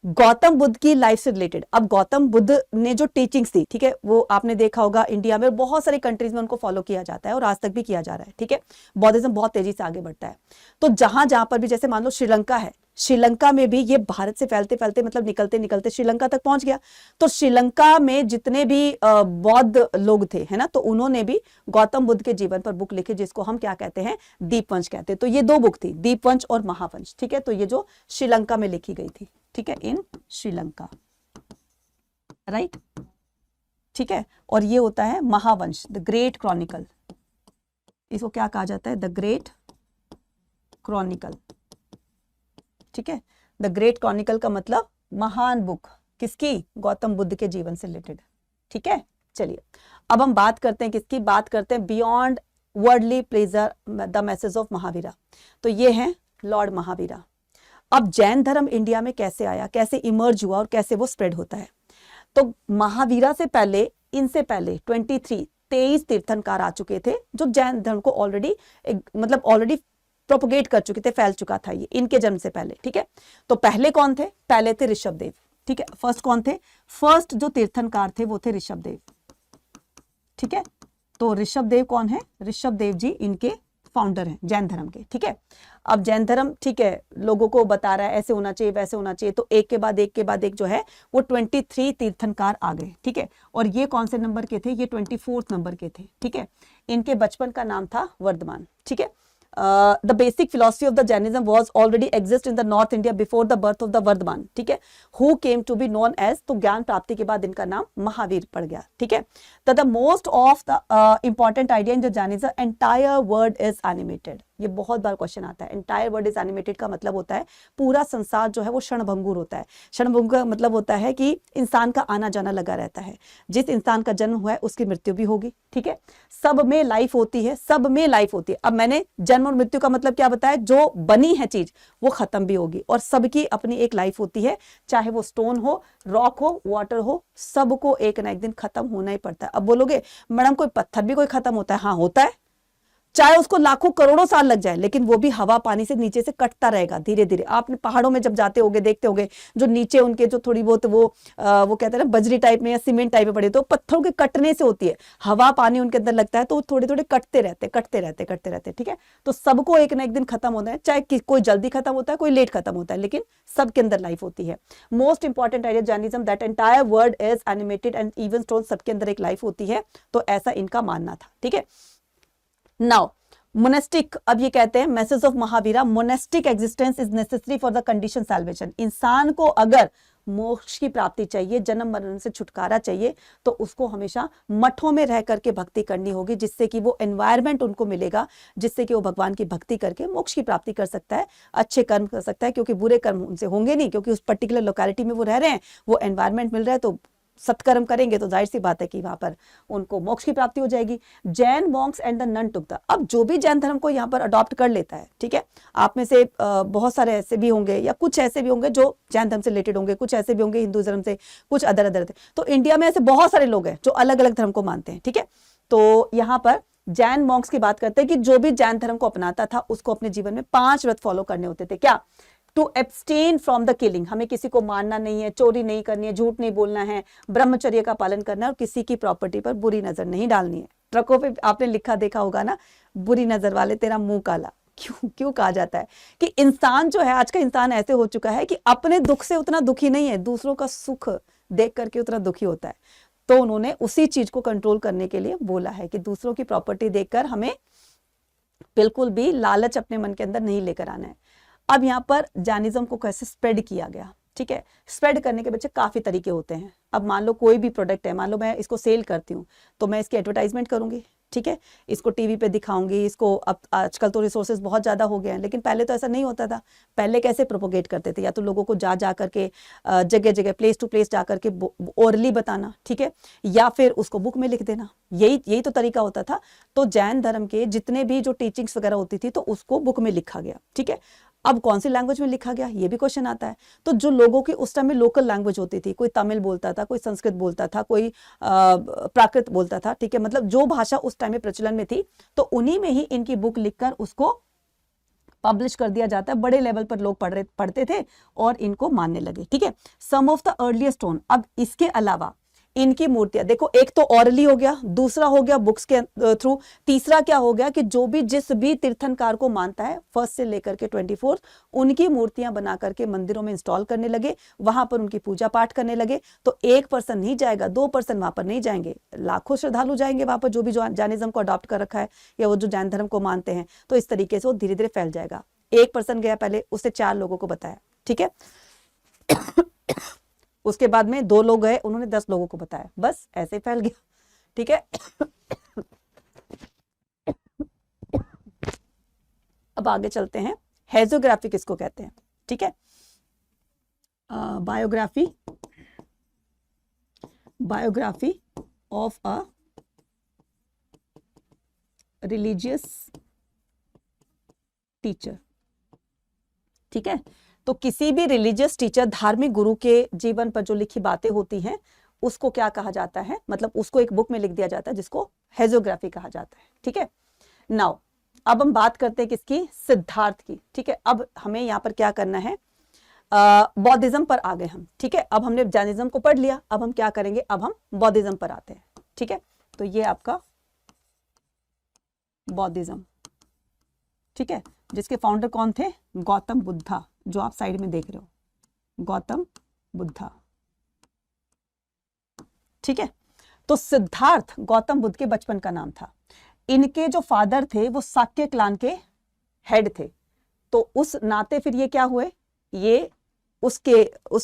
गौतम बुद्ध की लाइफ से रिलेटेड। अब गौतम बुद्ध ने जो टीचिंग्स थी, ठीक है, वो आपने देखा होगा इंडिया में बहुत सारे कंट्रीज में उनको फॉलो किया जाता है और आज तक भी किया जा रहा है। ठीक है, बौद्धिज्म बहुत तेजी से आगे बढ़ता है। तो जहां जहां पर भी, जैसे मान लो श्रीलंका है, श्रीलंका में भी ये भारत से फैलते फैलते मतलब निकलते निकलते श्रीलंका तक पहुंच गया। तो श्रीलंका में जितने भी बौद्ध लोग थे, है ना, तो उन्होंने भी गौतम बुद्ध के जीवन पर बुक लिखी, जिसको हम क्या कहते हैं, दीपवंश कहते हैं। तो ये 2 बुक थी, दीपवंश और महावंश। ठीक है, तो ये जो श्रीलंका में लिखी गई थी, ठीक है, इन श्रीलंका, राइट। ठीक है, और ये होता है महावंश, द ग्रेट क्रॉनिकल, इसको क्या कहा जाता है, द ग्रेट क्रॉनिकल। ठीक है, द ग्रेट क्रॉनिकल का मतलब महान बुक, किसकी? गौतम बुद्ध के जीवन से रिलेटेड। ठीक है, चलिए अब हम बात करते हैं किसकी? बात करते हैं beyond worldly pleasure the message of Mahavira. तो ये है लॉर्ड महावीरा। अब जैन धर्म इंडिया में कैसे आया, कैसे इमर्ज हुआ और कैसे वो स्प्रेड होता है? तो महावीरा से पहले, इनसे पहले 23 तीर्थंकर आ चुके थे जो जैन धर्म को ऑलरेडी ऑलरेडी प्रोपोगेट कर चुके थे, फैल चुका था ये इनके जन्म से पहले। ठीक है, तो पहले कौन थे? पहले थे ऋषभदेव। ठीक है, फर्स्ट कौन थे? फर्स्ट जो तीर्थंकर थे वो थे ऋषभदेव। ठीक है, तो ऋषभदेव कौन है? ऋषभदेव जी इनके फाउंडर हैं जैन धर्म के। ठीक है, अब जैन धर्म ठीक है लोगों को बता रहा है ऐसे होना चाहिए वैसे होना चाहिए, तो एक के बाद एक जो है वो 23 तीर्थंकर आ गए। ठीक है, और ये कौन से नंबर के थे? ये 24 नंबर के थे। ठीक है, इनके बचपन का नाम था वर्धमान। ठीक है, the basic philosophy of the Jainism was already exist in the North India before the birth of the Vardhaman. ठीक है, who came to be known as, तो ज्ञान प्राप्ति के बाद इनका नाम महावीर पड़ गया। ठीक है, तो the most of the important idea in the Jainism, entire word is animated। ये बहुत बार क्वेश्चन आता है। एंटायर वर्ड इज एनिमेटेड का मतलब होता है पूरा संसार जो है वो क्षणभंगुर होता है। क्षणभंगुर का मतलब होता है कि इंसान का आना जाना लगा रहता है। जिस इंसान का जन्म हुआ है उसकी मृत्यु भी होगी। ठीक है, सब में लाइफ होती है, सब में लाइफ होती है। अब मैंने जन्म और मृत्यु का मतलब क्या बताया? जो बनी है चीज वो खत्म भी होगी, और सबकी अपनी एक लाइफ होती है, चाहे वो स्टोन हो, रॉक हो, वाटर हो, सबको एक ना एक दिन खत्म होना ही पड़ता है। अब बोलोगे मैडम कोई पत्थर भी कोई खत्म होता है? हाँ होता है, चाहे उसको लाखों करोड़ों साल लग जाए, लेकिन वो भी हवा पानी से नीचे से कटता रहेगा धीरे धीरे। आपने पहाड़ों में जब जाते होगे देखते होगे जो नीचे उनके जो थोड़ी बहुत वो कहते हैं ना बजरी टाइप में या सीमेंट टाइप में पड़े, तो पत्थरों के कटने से होती है, हवा पानी उनके अंदर लगता है तो थोड़े थोड़े कटते रहते। ठीक है, तो सबको एक ना एक दिन खत्म होना है, चाहे कोई जल्दी खत्म होता है कोई लेट खत्म होता है, लेकिन सबके अंदर लाइफ होती है। Most important idea Jainism that entire world is animated and even stone, सबके अंदर एक लाइफ होती है, तो ऐसा इनका मानना था। ठीक है, नाउ मोनेस्टिक, अब ये कहते हैं message of Mahavira, monastic existence is necessary for the condition salvation. इंसान को अगर मोक्ष की प्राप्ति चाहिए, जन्म मरण से छुटकारा चाहिए, तो उसको हमेशा मठों में रह करके भक्ति करनी होगी, जिससे कि वो एनवायरनमेंट उनको मिलेगा, जिससे कि वो भगवान की भक्ति करके मोक्ष की प्राप्ति कर सकता है, अच्छे कर्म कर सकता है, क्योंकि बुरे कर्म उनसे होंगे नहीं, क्योंकि उस पर्टिकुलर लोकेलिटी में वो रह रहे हैं, वो एनवायरनमेंट मिल रहा है, तो सत्कर्म करेंगे तो जाहिर सी बात है कि वहां पर उनको मोक्ष की प्राप्ति हो जाएगी। Jain monks and the nun took the, अब जो भी जैन धर्म को यहाँ पर अडॉप्ट कर लेता है, ठीक है, आप में से बहुत सारे ऐसे भी होंगे या कुछ ऐसे भी होंगे जो जैन धर्म से रिलेटेड होंगे, कुछ ऐसे भी होंगे हिंदू धर्म से, कुछ अदर थे। तो इंडिया में ऐसे बहुत सारे लोग हैं जो अलग अलग धर्म को मानते हैं। ठीक है, तो यहाँ पर जैन मॉन्क्स की बात करते हैं कि जो भी जैन धर्म को अपनाता था उसको अपने जीवन में 5 व्रत फॉलो करने होते थे। क्या? To abstain from the killing, हमें किसी को मारना नहीं है, चोरी नहीं करनी है, झूठ नहीं बोलना है, ब्रह्मचर्य का पालन करना है, और किसी की प्रॉपर्टी पर बुरी नजर नहीं डालनी है। ट्रकों पे आपने लिखा देखा होगा ना, बुरी नजर वाले तेरा मुंह काला। क्यों कहा जाता है कि इंसान जो है, आज का इंसान ऐसे हो चुका है कि अपने दुख से उतना दुखी नहीं है, दूसरों का सुख देख करके उतना दुखी होता है। तो उन्होंने उसी चीज को कंट्रोल करने के लिए बोला है कि दूसरों की प्रॉपर्टी देखकर हमें बिल्कुल भी लालच अपने मन के अंदर नहीं लेकर आना है। अब यहाँ पर जैनिज्म को कैसे स्प्रेड किया गया? ठीक है, स्प्रेड करने के बच्चे काफी तरीके होते हैं। अब मान लो कोई भी प्रोडक्ट है, मान लो मैं इसको सेल करती हूँ, तो मैं इसकी एडवर्टाइजमेंट करूंगी, ठीक है, इसको टीवी पे दिखाऊंगी, इसको अब आजकल तो रिसोर्सेज बहुत ज़्यादा हो गए हैं, लेकिन पहले तो ऐसा नहीं होता था। पहले कैसे प्रोपोगेट करते थे? या तो लोगों को जा करके जगह जगह प्लेस टू प्लेस जा करके ओरली बताना, ठीक है, या फिर उसको बुक में लिख देना, यही तो तरीका होता था। तो जैन धर्म के जितने भी जो टीचिंग्स वगैरह होती थी तो उसको बुक में लिखा गया। ठीक है, अब कौन सी लैंग्वेज में लिखा गया ये भी क्वेश्चन आता है। तो जो लोगों की उस टाइम में लोकल लैंग्वेज होती थी, कोई तमिल बोलता था, कोई संस्कृत बोलता था, कोई प्राकृत बोलता था, ठीक है, मतलब जो भाषा उस टाइम में प्रचलन में थी, तो उन्हीं में ही इनकी बुक लिखकर उसको पब्लिश कर दिया जाता है। बड़े लेवल पर लोग पढ़ते थे और इनको मानने लगे। ठीक है, some of the earliest stone, अब इसके अलावा इनकी मूर्तियां देखो, एक तो ऑरली हो गया, दूसरा हो गया बुक्स के थ्रू, तीसरा क्या हो गया कि जो भी जिस भी तीर्थंकर को मानता है फर्स्ट से लेकर के 24 उनकी मूर्तियां बना करके मंदिरों में इंस्टॉल करने लगे, वहां पर उनकी पूजा पाठ करने लगे। तो 1% नहीं जाएगा, 2% वहां पर नहीं जाएंगे, लाखों श्रद्धालु जाएंगे वहां पर, जो भी जैनिज्म को अडॉप्ट कर रखा है या वो जो जैन धर्म को मानते हैं। तो इस तरीके से वो धीरे धीरे फैल जाएगा। 1% गया पहले, उससे 4 लोगों को बताया, ठीक है, उसके बाद में 2 लोग गए, उन्होंने 10 लोगों को बताया, बस ऐसे फैल गया। ठीक है, अब आगे चलते हैं, हेजियोग्राफी किसको कहते हैं? ठीक है, biography of a religious teacher. ठीक है, तो किसी भी रिलीजियस टीचर, धार्मिक गुरु के जीवन पर जो लिखी बातें होती हैं उसको क्या कहा जाता है, मतलब उसको एक बुक में लिख दिया जाता है जिसको हेजियोग्राफी कहा जाता है। ठीक है, नाउ अब हम बात करते हैं किसकी, सिद्धार्थ की। ठीक है, अब हमें यहाँ पर क्या करना है, बौद्धिज्म पर आ गए हम। ठीक है, अब हमने जैनिज्म को पढ़ लिया, अब हम क्या करेंगे, अब हम बौद्धिज्म पर आते हैं। ठीक है, तो ये आपका बौद्धिज्म। ठीक है, जिसके फाउंडर कौन थे, गौतम बुद्धा, जो आप साइड में देख रहे हो, गौतम बुद्धा। ठीक है, तो सिद्धार्थ गौतम बुद्ध के बचपन का नाम था। इनके जो फादर थे वो शाक्य क्लान के हेड थे, तो उस नाते फिर ये क्या हुए, ये उस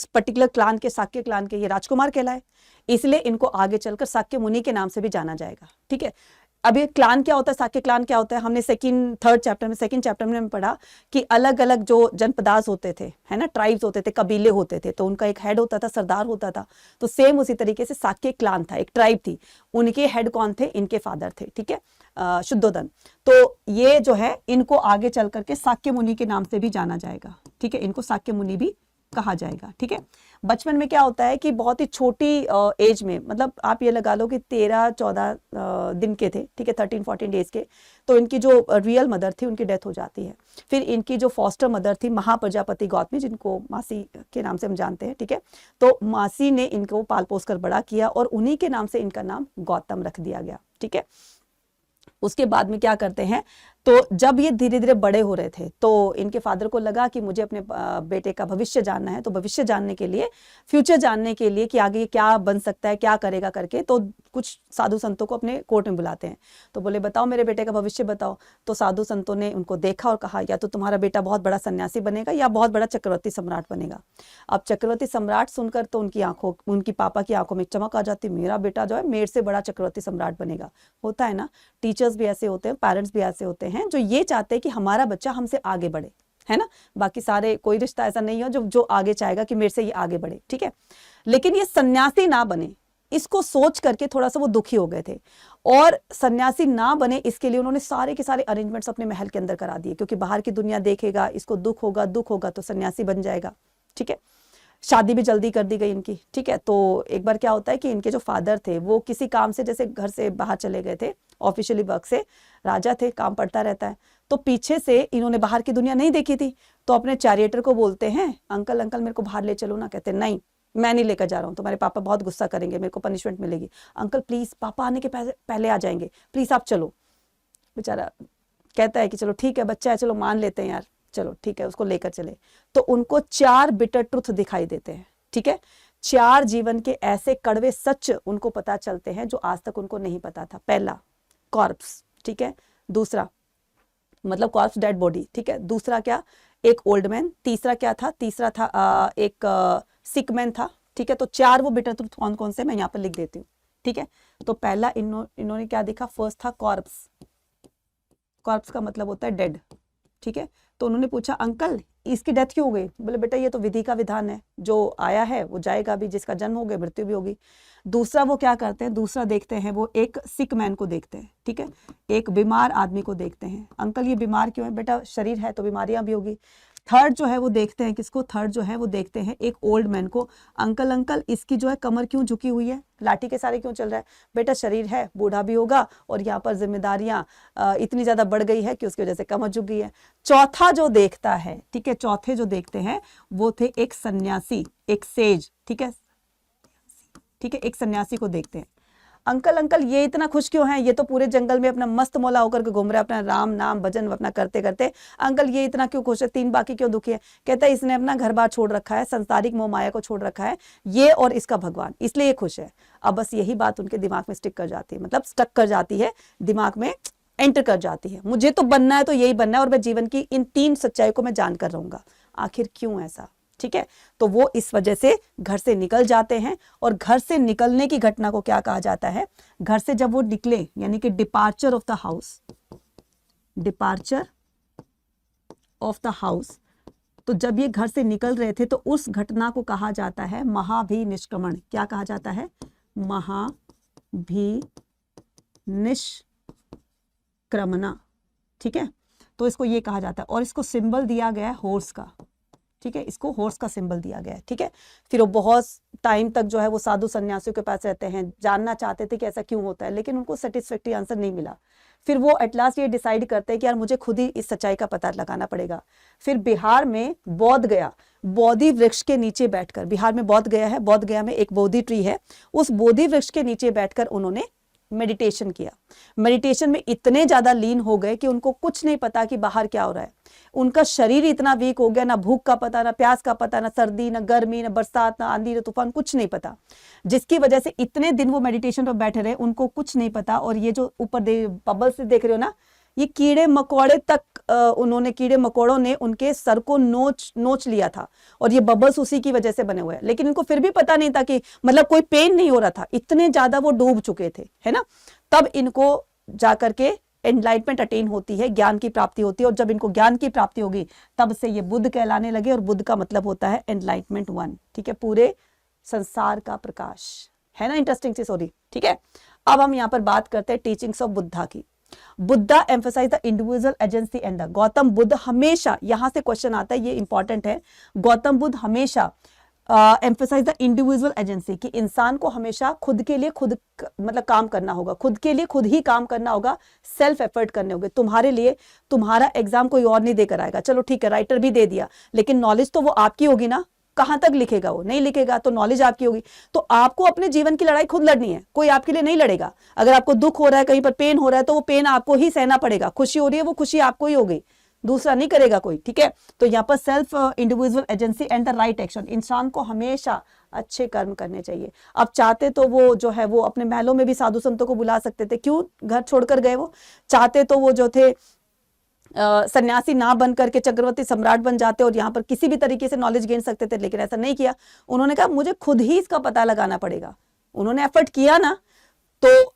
पर्टिकुलर क्लान के, शाक्य क्लान के ये राजकुमार कहलाए, इसलिए इनको आगे चलकर शाक्य मुनि के नाम से भी जाना जाएगा। ठीक है, अब ये क्लान क्या होता है, शाक्य क्लान क्या होता है, हमने सेकंड चैप्टर में पढ़ा कि अलग अलग जो जनपदास होते थे, है ना, ट्राइब्स होते थे, कबीले होते थे, तो उनका एक हेड होता था, सरदार होता था। तो सेम उसी तरीके से शाक्य क्लान था, एक ट्राइब थी, उनके हेड कौन थे, इनके फादर थे। ठीक है, शुद्धोधन। तो ये जो है इनको आगे चल करके शाक्य मुनि के नाम से भी जाना जाएगा। ठीक है, इनको शाक्य मुनि भी कहा जाएगा। ठीक है, बचपन में क्या होता है कि बहुत ही छोटी एज में, मतलब आप ये लगा लो कि 13-14 दिन के थे। ठीक है, 13-14 डेज के, तो इनकी जो रियल मदर थी उनकी डेथ हो जाती है। फिर इनकी जो फॉस्टर मदर थी महाप्रजापति गौतमी, जिनको मासी के नाम से हम जानते हैं। ठीक है, तो मासी ने इनको पाल पोस कर बड़ा किया और उन्हीं के नाम से इनका नाम गौतम रख दिया गया। ठीक है, उसके बाद में क्या करते हैं, तो जब ये धीरे धीरे बड़े हो रहे थे तो इनके फादर को लगा कि मुझे अपने बेटे का भविष्य जानना है, तो भविष्य जानने के लिए, फ्यूचर जानने के लिए कि आगे क्या बन सकता है, क्या करेगा करके, तो कुछ साधु संतों को अपने कोर्ट में बुलाते हैं। तो बोले बताओ मेरे बेटे का भविष्य बताओ। तो साधु संतों ने उनको देखा और कहा या तो तुम्हारा बेटा बहुत बड़ा सन्यासी बनेगा या बहुत बड़ा चक्रवर्ती सम्राट बनेगा। अब चक्रवर्ती सम्राट सुनकर तो उनकी पापा की आंखों में चमक आ जाती, मेरा बेटा जो है मेरे से बड़ा चक्रवर्ती सम्राट बनेगा। होता है ना, टीचर्स भी ऐसे होते हैं, पेरेंट्स भी ऐसे होते हैं जो ये चाहते हैं कि हमारा बच्चा हमसे आगे बढ़े, है ना। बाकी सारे कोई रिश्ता ऐसा नहीं हो जो आगे चाहेगा कि मेरे से ये आगे बढ़े। ठीक है, लेकिन ये सन्यासी ना बने, इसको सोच करके थोड़ा सा वो दुखी हो गए थे, और सन्यासी ना बने इसके लिए उन्होंने सारे के सारे अरेंजमेंट्स अपने महल के अंदर करा दिए, क्योंकि बाहर की दुनिया देखेगा, इसको दुख होगा तो सन्यासी बन जाएगा। ठीक है, शादी भी जल्दी कर दी गई इनकी। ठीक है, तो एक बार क्या होता है कि इनके जो फादर थे वो किसी काम से जैसे घर से बाहर चले गए थे, ऑफिशियली वर्क से, राजा थे, काम पड़ता रहता है, तो पीछे से इन्होंने बाहर की दुनिया नहीं देखी थी, तो अपने चैरिएटर को बोलते हैं अंकल मेरे को बाहर ले चलो ना। कहते नहीं, मैं नहीं लेकर जा रहा हूँ, तुम्हारे पापा बहुत गुस्सा करेंगे, मेरे को पनिशमेंट मिलेगी। अंकल प्लीज, पापा आने के पहले आ जाएंगे, प्लीज आप चलो। बेचारा कहता है कि चलो ठीक है, बच्चा है, चलो मान लेते हैं यार, चलो ठीक है, उसको लेकर चले। तो उनको 4 बिटर ट्रुथ दिखाई देते हैं। ठीक है, 4 जीवन के ऐसे कड़वे सच उनको पता चलते हैं जो आज तक उनको नहीं पता था। पहला, कॉर्प्स। ठीक है, दूसरा मतलब कॉर्प्स, डेड बॉडी। ठीक है, दूसरा क्या, एक ओल्ड मैन। तीसरा क्या था, तीसरा था एक सिक मैन था। ठीक है, तो 4 वो बिटर ट्रुथ कौन कौन से मैं यहाँ पर लिख देती हूँ। ठीक है, तो पहला इन्होंने क्या देखा, फर्स्ट था कॉर्प्स। कॉर्प्स का मतलब होता है डेड। ठीक है, तो उन्होंने पूछा अंकल इसकी डेथ क्यों हो गई। बोले बेटा ये तो विधि का विधान है, जो आया है वो जाएगा भी, जिसका जन्म हो गया मृत्यु भी होगी। दूसरा वो क्या करते हैं, दूसरा देखते हैं वो एक सिक मैन को देखते हैं। ठीक है, एक बीमार आदमी को देखते हैं, अंकल ये बीमार क्यों है। बेटा शरीर है तो बीमारियां भी होगी। थर्ड जो है वो देखते हैं किसको, थर्ड जो है वो देखते हैं एक ओल्ड मैन को, अंकल इसकी जो है कमर क्यों झुकी हुई है, लाठी के सारे क्यों चल रहा है। बेटा शरीर है, बूढ़ा भी होगा, और यहाँ पर जिम्मेदारियां इतनी ज्यादा बढ़ गई है कि उसकी वजह से कमर झुक गई है। चौथा जो देखता है, ठीक है, चौथे जो देखते हैं वो थे एक सन्यासी, एक सेज। ठीक है, ठीक है, एक सन्यासी को देखते हैं। अंकल ये इतना खुश क्यों है, ये तो पूरे जंगल में अपना मस्त मौला होकर के घूम रहा है, अपना राम नाम भजन अपना करते करते। अंकल ये इतना क्यों खुश है, 3 बाकी क्यों दुखी है। कहता है इसने अपना घर बार छोड़ रखा है, संसारिक मोह माया को छोड़ रखा है, ये और इसका भगवान, इसलिए ये खुश है। अब बस यही बात उनके दिमाग में स्टिक कर जाती है, मतलब स्टक कर जाती है, दिमाग में एंटर कर जाती है। मुझे तो बनना है तो यही बनना है, और मैं जीवन की इन 3 सच्चाई को मैं जानकर रहूंगा। आखिर क्यों ऐसा। ठीक है, तो वो इस वजह से घर से निकल जाते हैं, और घर से निकलने की घटना को क्या कहा जाता है, घर से जब वो निकले यानी कि departure of the house, departure of the house, तो जब ये घर से निकल रहे थे तो उस घटना को कहा जाता है महाभिनिष्क्रमण। क्या कहा जाता है? महाभिनिष्क्रमणा। ठीक है, तो इसको ये कहा जाता है और इसको सिंबल दिया गया है हॉर्स का। ठीक है, इसको हॉर्स का सिंबल दिया गया है। ठीक है, फिर वो बहुत टाइम तक जो है वो साधु सन्यासियों के पास रहते हैं, जानना चाहते थे कि ऐसा क्यों होता है, लेकिन उनको सेटिस्फैक्टरी आंसर नहीं मिला। फिर वो एट लास्ट ये डिसाइड करते हैं कि यार मुझे खुद ही इस सच्चाई का पता लगाना पड़ेगा। फिर बिहार में बोध गया, बोधि वृक्ष के नीचे बैठकर, बिहार में बोध गया है, बोध गया में एक बोधि ट्री है, उस बोधि वृक्ष के नीचे बैठकर उन्होंने मेडिटेशन किया। मेडिटेशन में इतने ज्यादा लीन हो गए कि उनको कुछ नहीं पता कि बाहर क्या हो रहा है। उनका शरीर इतना वीक हो गया, ना भूख का पता, ना प्यास का पता, ना सर्दी, ना गर्मी, ना बरसात, ना आंधी, ना तूफान, कुछ नहीं पता। जिसकी वजह से इतने दिन वो मेडिटेशन पर बैठे रहे, उनको कुछ नहीं पता। और ये जो ऊपर बबल से देख रहे हो ना, ये कीड़े मकोड़े तक उन्होंने, कीड़े मकोड़ों ने उनके सर को नोच लिया था और ये बबल्स उसी की वजह से बने हुए हैं। लेकिन इनको फिर भी पता नहीं था कि मतलब कोई पेन नहीं हो रहा था, इतने ज्यादा वो डूब चुके थे, है ना। तब इनको जाकर के एनलाइटमेंट अटेन होती है, ज्ञान की प्राप्ति होती है। और जब इनको ज्ञान की प्राप्ति होगी तब से ये बुद्ध कहलाने लगे। और बुद्ध का मतलब होता है एनलाइटमेंट वन। ठीक है, पूरे संसार का प्रकाश, है ना। इंटरेस्टिंग सी स्टोरी। ठीक है, अब हम यहाँ पर बात करते हैं टीचिंग्स ऑफ बुद्धा की। Buddha emphasize the individual agency and the, Gautam Buddha हमेशा, यहां से क्वेश्चन आता है, ये इंपॉर्टेंट है, गौतम बुद्ध हमेशा एम्फसाइज द इंडिविजुअल एजेंसी, कि इंसान को हमेशा खुद के लिए खुद मतलब काम करना होगा, खुद के लिए खुद ही काम करना होगा, सेल्फ एफर्ट करने होंगे। तुम्हारे लिए तुम्हारा एग्जाम कोई और नहीं देकर आएगा। चलो ठीक है, राइटर भी दे दिया, लेकिन नॉलेज तो वो आपकी होगी ना। कहां तक लिखेगा वो? नहीं लिखेगा, तो नॉलेज आपकी होगी। तो आपको अपने जीवन की लड़ाई खुद लड़नी है, कोई आपके लिए नहीं लड़ेगा। अगर आपको दुख हो रहा है, कहीं पर पेन हो रहा है, तो वो पेन आपको ही सहना पड़ेगा। खुशी हो रही है, वो खुशी आपको ही होगी, दूसरा नहीं करेगा कोई। ठीक है, तो यहाँ पर self individual agency and the right action. इंसान को हमेशा अच्छे कर्म करने चाहिए। अब चाहते तो वो जो है वो अपने महलों में भी साधु संतों को बुला सकते थे, क्यों घर छोड़कर गए वो? चाहते तो वो जो थे सन्यासी ना बन करके चक्रवर्ती सम्राट बन जाते और यहाँ पर किसी भी तरीके से नॉलेज गेन सकते थे, लेकिन ऐसा नहीं किया। उन्होंने कहा मुझे खुद ही इसका पता लगाना पड़ेगा। उन्होंने एफर्ट किया ना, तो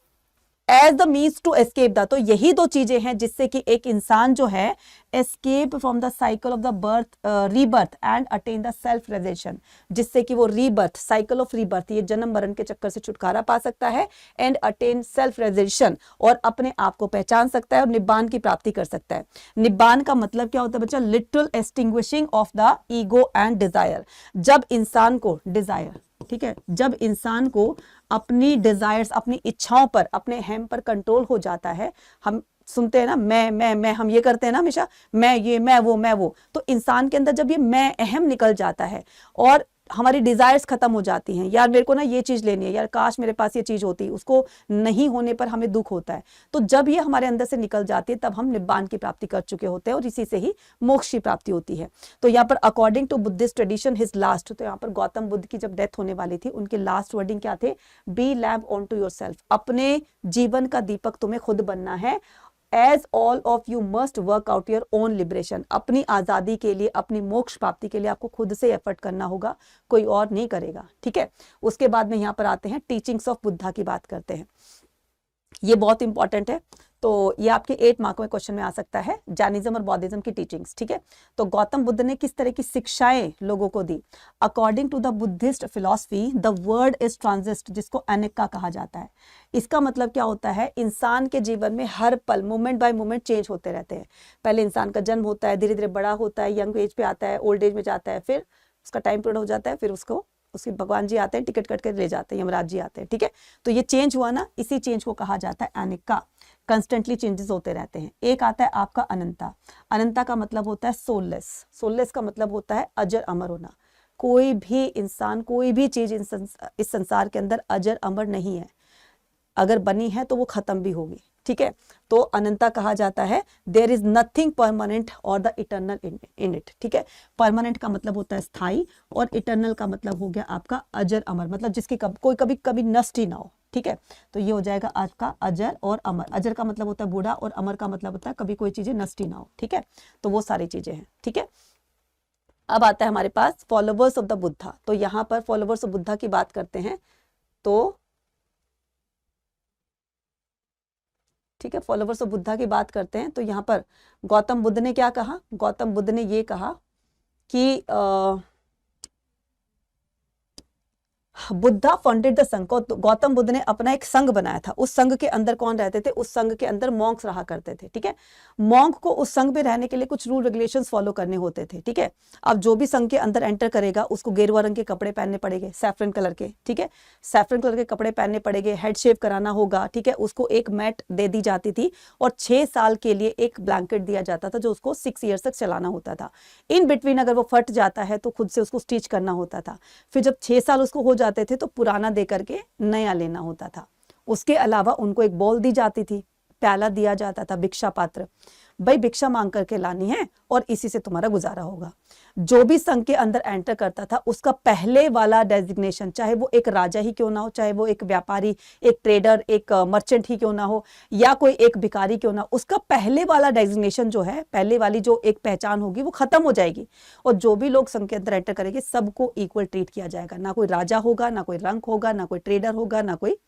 as the means to escape the, तो यही दो चीजें हैं जिससे कि एक इंसान जो है escape from the cycle of the birth, rebirth and attain the self realisation, जिससे कि वो रीबर्थ, साइकिल ऑफ रीबर्थ, ये जन्म मरण के चक्कर से छुटकारा पा सकता है, एंड अटेन सेल्फ रियलाइजेशन, और अपने आप को पहचान सकता है और निब्बान की प्राप्ति कर सकता है। निब्बान का मतलब क्या होता है बच्चा? Literal extinguishing of the ego and desire. जब इंसान को डिजायर, ठीक है, जब इंसान को अपनी डिजायर्स, अपनी इच्छाओं पर, अपने हम पर कंट्रोल हो जाता है। हम सुनते हैं ना, मैं, हम ये करते हैं ना हमेशा, मैं ये, मैं वो, तो इंसान के अंदर जब ये मैं अहम निकल जाता है और हमारी डिजायर्स खत्म हो जाती हैं, यार मेरे को ना ये चीज लेनी है, यार काश मेरे पास ये चीज होती, उसको नहीं होने पर हमें दुख होता है। तो जब ये हमारे अंदर से निकल जाती है तब हम निब्बान की प्राप्ति कर चुके होते हैं और इसी से ही मोक्ष की प्राप्ति होती है। तो यहाँ पर according to Buddhist tradition his last, तो यहाँ पर गौतम बुद्ध की जब डेथ होने वाली थी, उनके लास्ट वर्डिंग क्या थे? Be lamp on to yourself, अपने जीवन का दीपक तुम्हें खुद बनना है। As all of you must work out your own liberation, अपनी आजादी के लिए, अपनी मोक्ष प्राप्ति के लिए आपको खुद से एफर्ट करना होगा, कोई और नहीं करेगा। ठीक है, उसके बाद में यहाँ पर आते हैं टीचिंग्स ऑफ बुद्धा की बात करते हैं। ये बहुत इंपॉर्टेंट है, तो ये आपके 8 मार्क में क्वेश्चन में आ सकता है, जैनिज्म और बौद्धिज्म की टीचिंग्स। ठीक है, तो गौतम बुद्ध ने किस तरह की शिक्षाएं लोगों को दी? According to the Buddhist philosophy the word is transient, जिसको अनिक्का कहा जाता है। इसका मतलब क्या होता है? इंसान के जीवन में हर पल, मोमेंट बाय मोमेंट चेंज होते रहते हैं। पहले इंसान का जन्म होता है, धीरे धीरे बड़ा होता है, यंग एज पे आता है, ओल्ड एज में जाता है, फिर उसका टाइम पीरियड हो जाता है, फिर उसको उसके भगवान जी आते हैं, टिकट कट कर ले जाते हैं, यमराज जी आते हैं। ठीक है, तो ये चेंज हुआ ना, इसी चेंज को कहा जाता है अनिक्का। कंस्टेंटली चेंजेस होते रहते हैं। एक आता है आपका अनंता। अनंता का मतलब होता है सोललेस। सोललेस का मतलब होता है अजर अमर होना। कोई भी इंसान, कोई भी चीज इस संसार के अंदर अजर अमर नहीं है। अगर बनी है तो वो खत्म भी होगी। ठीक है, तो अनंता कहा जाता है, देयर इज नथिंग परमानेंट और द इटर्नल इन इट। ठीक है, परमानेंट का मतलब होता है स्थाई और इटर्नल का मतलब हो गया आपका अजर अमर, मतलब जिसकी कोई कभी कभी नष्ट ही ना हो। ठीक है, तो ये हो जाएगा आपका अजर और अमर। अजर का मतलब होता है बूढ़ा और अमर का मतलब होता है कभी कोई चीजें नष्ट ही ना हो। ठीक है, तो वो सारी चीजें हैं। ठीक है, अब आता है हमारे पास फॉलोवर्स ऑफ द बुद्धा। तो यहाँ पर फॉलोवर्स ऑफ बुद्धा की बात करते हैं, तो ठीक है, फॉलोवर्स ऑफ बुद्धा की बात करते हैं। तो यहाँ पर गौतम बुद्ध ने क्या कहा? गौतम बुद्ध ने ये कहा कि बुद्धा फाउंडेड द संघ, गौतम बुद्ध ने अपना एक संघ बनाया था। उस संघ के अंदर कौन रहते थे? उस संघ के अंदर मॉन्क्स रहा करते थे, ठीक है। मॉन्क को उस संघ में रहने के लिए कुछ रूल रेगुलेशंस फॉलो करने होते थे, ठीक है। अब जो भी संघ के अंदर एंटर करेगा उसको गेरुआ रंग के कपड़े पहनने पड़ेंगे, सैफरन कलर के, ठीक है। सैफरन कलर के कपड़े पहनने पड़ेंगे, हेड शेव कराना होगा, ठीक है। उसको एक मैट दे दी जाती थी और 6 साल के लिए एक ब्लैंकेट दिया जाता था जो उसको 6 ईयर्स तक चलाना होता था। इन बिटवीन अगर वो फट जाता है तो खुद से उसको स्टिच करना होता था। फिर जब 6 साल उसको हो जाते थे तो पुराना दे करके नया लेना होता था। उसके अलावा उनको एक बॉल दी जाती थी, प्याला दिया जाता था, भिक्षा पात्र, भाई भिक्षा मांग करके लानी है और इसी से तुम्हारा गुजारा होगा। जो भी संघ के अंदर एंटर करता था उसका पहले वाला डेजिग्नेशन, चाहे वो एक राजा ही क्यों ना हो, चाहे वो एक व्यापारी, एक ट्रेडर, एक मर्चेंट ही क्यों ना हो, या कोई एक भिखारी क्यों ना, उसका पहले वाला डेजिग्नेशन जो है, पहले वाली जो एक पहचान होगी वो खत्म हो जाएगी। और जो भी लोग संघ के अंदर एंटर करेंगे सबको इक्वल ट्रीट किया जाएगा। ना कोई राजा होगा, ना कोई रंक होगा, ना कोई ट्रेडर होगा, ना कोई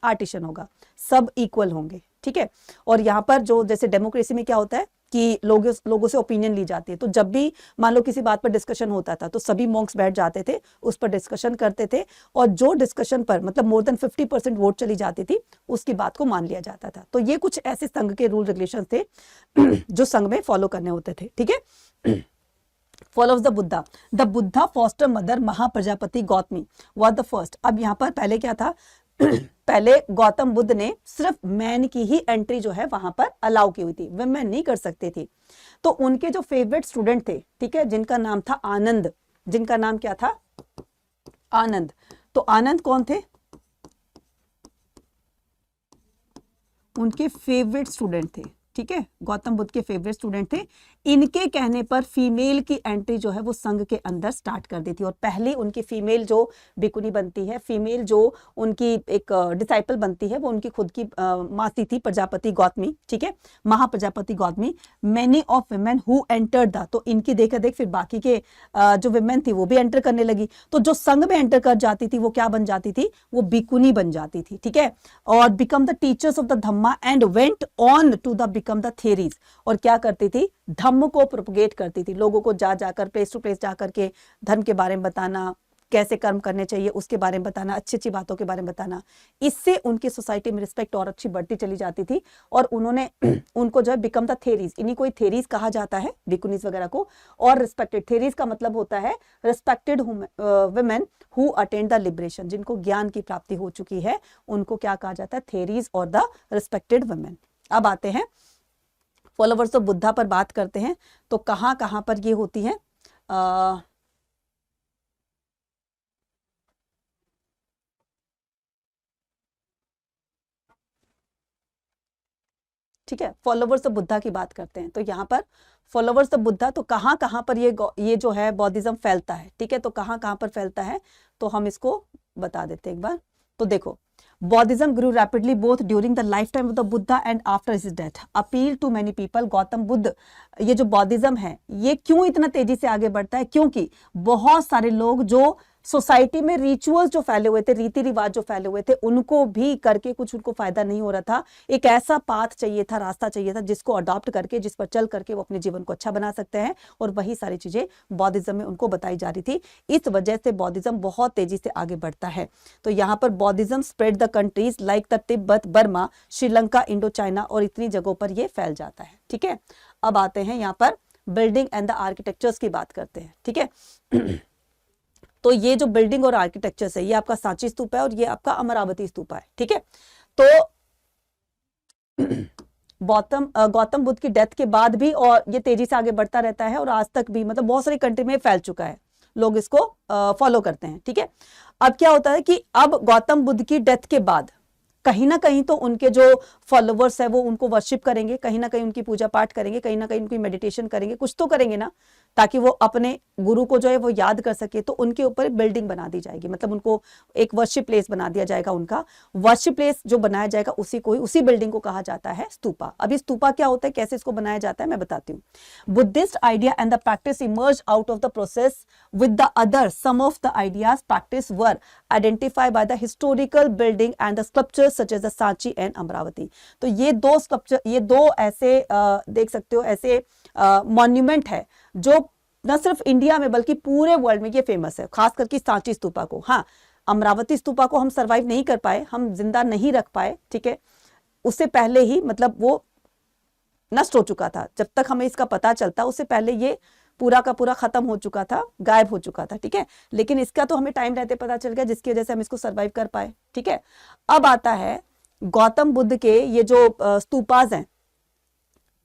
आर्टिशन होगा, सब इक्वल होंगे, ठीक है। और यहाँ पर जो जैसे डेमोक्रेसी में क्या होता है कि लोगों से ओपिनियन ली जाती है, तो जब भी मान लो किसी बात पर डिस्कशन होता था तो सभी मॉन्क्स बैठ जाते थे, उस पर डिस्कशन करते थे और जो डिस्कशन पर मतलब मोर देन 50% वोट चली जाती थी उसकी बात को मान लिया जाता था। तो ये कुछ ऐसे संघ के रूल रेगुलेशन थे जो संघ में फॉलो करने होते थे, ठीक है। Followers the Buddha, the Buddha foster mother Mahaprajapati Gautami was the first. अब यहाँ पर पहले क्या था पहले गौतम बुद्ध ने सिर्फ मैन की ही एंट्री जो है वहां पर अलाउ की हुई थी, वुमेन नहीं कर सकती थी। तो उनके जो फेवरेट स्टूडेंट थे, ठीक है, जिनका नाम था आनंद, जिनका नाम क्या था? आनंद। तो आनंद कौन थे? उनके फेवरेट स्टूडेंट थे, ठीक है, गौतम बुद्ध के फेवरेट स्टूडेंट थे। इनके कहने पर फीमेल की एंट्री जो है वो संघ के अंदर स्टार्ट कर दी थी और पहली उनकी फीमेल जो भिकुनी बनती है, फीमेल जो उनकी एक डिसाइपल बनती है, वो उनकी खुद की मासी थी, प्रजापति गौतमी, ठीक है, Mahaprajapati Gautami. Many of women who entered the, तो इनकी देखा देख फिर बाकी के जो वुमेन थी वो भी एंटर करने लगी। तो जो संघ में एंटर कर जाती थी वो क्या बन जाती थी? वो भिकुनी बन जाती थी, ठीक है। और become the teachers of the dhamma and went on to the become the theris, और क्या करती थी? धम्म को प्रोपगेट करती थी, लोगों को जा जाकर प्लेस टू प्लेस जा करके धर्म के बारे में बताना, कैसे कर्म करने चाहिए उसके बारे में बताना, अच्छी अच्छी बातों के बारे में बताना। इससे उनकी सोसाइटी में रिस्पेक्ट और अच्छी बढ़ती चली जाती थी और उन्होंने उनको जो है बिकम द थेरीज, इन्हीं को थेरीज कहा जाता है, भिकुनीज वगैरह को। और रिस्पेक्टेड, थेरीज का मतलब होता है respected women who attend the liberation, जिनको ज्ञान की प्राप्ति हो चुकी है उनको क्या कहा जाता है? थेरीज और द रिस्पेक्टेड वुमेन। अब आते हैं फॉलोवर्स ऑफ बुद्धा पर बात करते हैं। तो कहां कहां पर ये होती है? ठीक है, फॉलोवर्स ऑफ बुद्धा की बात करते हैं। तो यहाँ पर फॉलोवर्स ऑफ बुद्धा, तो कहां कहां पर ये जो है बौद्धिज्म फैलता है, ठीक है। तो कहां कहां पर फैलता है तो हम इसको बता देते हैं एक बार। तो देखो, Buddhism grew rapidly both during the lifetime of the Buddha and after his death. Appeal to many people. Gautam Buddha, ये जो बौद्धिज्म है ये क्यों इतना तेजी से आगे बढ़ता है? क्योंकि बहुत सारे लोग जो सोसाइटी में रिचुअल्स जो फैले हुए थे, रीति रिवाज जो फैले हुए थे, उनको भी करके कुछ उनको फायदा नहीं हो रहा था। एक ऐसा पाथ चाहिए था, रास्ता चाहिए था जिसको अडॉप्ट करके, जिस पर चल करके वो अपने जीवन को अच्छा बना सकते हैं, और वही सारी चीजें बौद्धिज्म में उनको बताई जा रही थी। इस वजह से बौद्धिज्म बहुत तेजी से आगे बढ़ता है। तो यहाँ पर बौद्धिज्म spread the countries like the Tibet, Burma, Sri Lanka, Indo China, और इतनी जगहों पर ये फैल जाता है, ठीक है। अब आते हैं यहाँ पर बिल्डिंग एंड द आर्किटेक्चर्स की बात करते हैं, ठीक है। तो ये जो बिल्डिंग और आर्किटेक्चर है, ये आपका सांची स्तूप है और ये आपका अमरावती स्तूप है, ठीक है। तो गौतम बुद्ध की डेथ के बाद भी और ये तेजी से आगे बढ़ता रहता है और आज तक भी मतलब बहुत सारी कंट्री में फैल चुका है, लोग इसको फॉलो करते हैं, ठीक है। अब क्या होता है कि अब गौतम बुद्ध की डेथ के बाद कहीं ना कहीं तो उनके जो फॉलोवर्स है वो उनको वर्शिप करेंगे, कहीं ना कहीं उनकी पूजा पाठ करेंगे, कहीं ना कहीं उनकी मेडिटेशन करेंगे, कुछ तो करेंगे ना, ताकि वो अपने गुरु को जो है वो याद कर सके। तो उनके ऊपर बिल्डिंग बना दी जाएगी, मतलब उनको एक वर्शिप प्लेस बना दिया जाएगा। उनका वर्शिप प्लेस जो बनाया जाएगा उसी बिल्डिंग को कहा जाता है स्तूपा। अभी स्तूपा क्या होता है, कैसे इसको बनाया जाता है, मैं बताती हूँ। Buddhist idea and the practice emerge out of the process with the other some of the ideas practice were identified by the historical building and the sculptures such as the Sanchi and Amaravati. तो ये दो स्कल्पचर, ये दो ऐसे देख सकते हो ऐसे मॉन्यूमेंट है जो न सिर्फ इंडिया में बल्कि पूरे वर्ल्ड में ये फेमस है, खास करके सांची स्तूपा को। हाँ, अमरावती स्तूपा को हम सरवाइव नहीं कर पाए, हम जिंदा नहीं रख पाए, ठीक है, उससे पहले ही मतलब वो नष्ट हो चुका था। जब तक हमें इसका पता चलता उससे पहले ये पूरा का पूरा खत्म हो चुका था, गायब हो चुका था, ठीक है। लेकिन इसका तो हमें टाइम रहते पता चल गया, जिसकी वजह से हम इसको सरवाइव कर पाए, ठीक है। अब आता है गौतम बुद्ध के ये जो स्तूपाज हैं,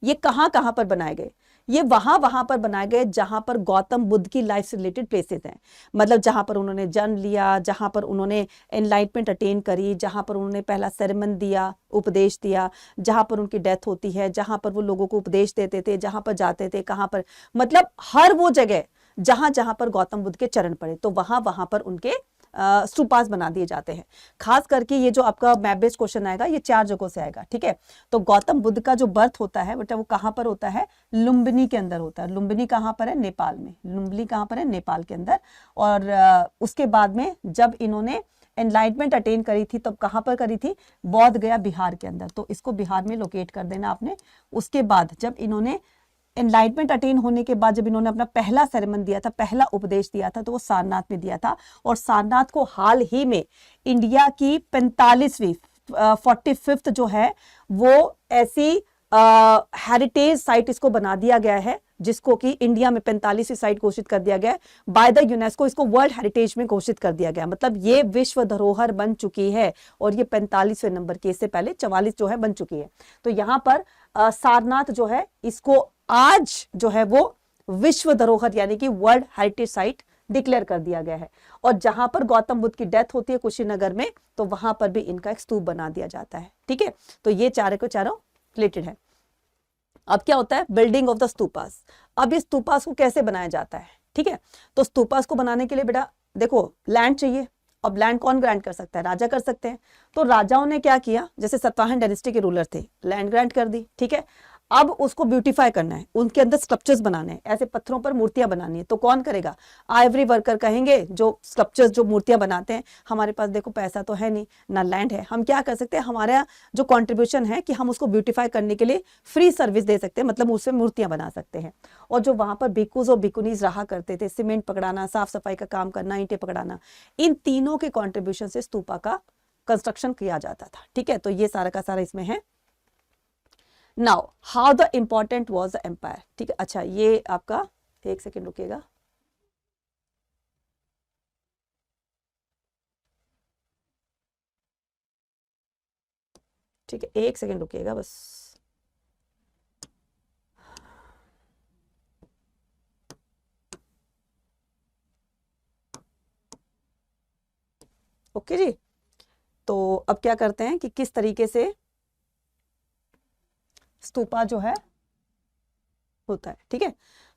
ये कहां कहां पर बनाए गए? ये वहां पर बनाए गए जहां पर गौतम बुद्ध की लाइफ से रिलेटेड प्लेसेस हैं, मतलब जहां पर उन्होंने जन्म लिया, जहां पर उन्होंने एनलाइटमेंट अटेन करी, जहां पर उन्होंने पहला सेरेमन दिया, उपदेश दिया, जहां पर उनकी डेथ होती है, जहां पर वो लोगों को उपदेश देते थे, जहां पर जाते थे, कहां पर, मतलब हर वो जगह जहां जहां पर गौतम बुद्ध के चरण पड़े, तो वहां पर उनके स्तूपास बना दिए जाते हैं। खास करके ये जो आपका मैप बेस्ड क्वेश्चन आएगा, ये 4 जगहों से आएगा, ठीक है। तो गौतम बुद्ध का जो बर्थ होता है बेटा, वो कहां पर होता है? लुम्बिनी के अंदर होता है। लुम्बिनी कहां पर है? नेपाल में। लुम्बिनी कहां पर है? नेपाल के अंदर। और उसके बाद में जब इन्होंने एनलाइटमेंट अटेन करी थी, तब कहां पर करी थी? बौद्ध गया, बिहार के अंदर। तो इसको बिहार में लोकेट कर देना आपने। उसके बाद जब इन्होंने एनलाइटमेंट अटेन होने के बाद, जब इन्होंने अपना पहला सेरेमन दिया था, पहला उपदेश दिया था, तो वो सारनाथ में दिया था। और सारनाथ को हाल ही में इंडिया की 45वीं 45th जो है वो ऐसी हेरिटेज साइट इसको बना दिया गया है, जिसको कि इंडिया में 45वीं साइट घोषित कर दिया गया है बाय द यूनेस्को। इसको वर्ल्ड हेरिटेज में घोषित कर दिया गया, मतलब ये विश्व धरोहर बन चुकी है। और ये 45वें नंबर की, इससे पहले 44 जो है बन चुकी है। तो यहाँ पर सारनाथ जो है, इसको आज जो है वो विश्व धरोहर यानी कि वर्ल्ड हेरिटेज साइट डिक्लेयर कर दिया गया है। और जहां पर गौतम बुद्ध की डेथ होती है कुशीनगर में, तो वहां पर भी इनका एक स्तूप बना दिया जाता है, ठीक है। तो ये चारों को चारों रिलेटेड है। अब क्या होता है? Building of the stupas. अब इस स्तूपास को कैसे बनाया जाता है, ठीक है। तो स्तूपास को बनाने के लिए बेटा देखो, लैंड चाहिए। अब लैंड कौन ग्रांट कर सकता है? राजा कर सकते हैं। तो राजाओं ने क्या किया, जैसे सातवाहन डायनेस्टी के रूलर थे, लैंड ग्रांट कर दी, ठीक है। अब उसको ब्यूटीफाई करना है, उनके अंदर स्ट्रक्चर्स बनाने हैं, ऐसे पत्थरों पर मूर्तियां बनानी है। तो कौन करेगा? आइवरी वर्कर कहेंगे, जो स्ट्रक्चर्स जो मूर्तियां बनाते हैं। हमारे पास देखो पैसा तो है नहीं, ना लैंड है, हम क्या कर सकते हैं? हमारा जो कॉन्ट्रीब्यूशन है कि हम उसको ब्यूटीफाई करने के लिए फ्री सर्विस दे सकते हैं, मतलब उससे मूर्तियां बना सकते हैं। और जो वहां पर भिक्खुज और भिक्खुनीज रहा करते थे, सीमेंट पकड़ाना, साफ सफाई का काम करना, ईंटें पकड़ाना, इन तीनों के कॉन्ट्रीब्यूशन से स्तूपा का कंस्ट्रक्शन किया जाता था, ठीक है। तो ये सारा का सारा इसमें है। Now how the important was the empire, ठीक है। अच्छा, ये आपका 1 सेकेंड रुकिएगा। ठीक है, 1 सेकेंड रुकिएगा बस। ओके जी। तो अब क्या करते हैं कि किस तरीके से स्तूपा जो है होता है, ठीक है।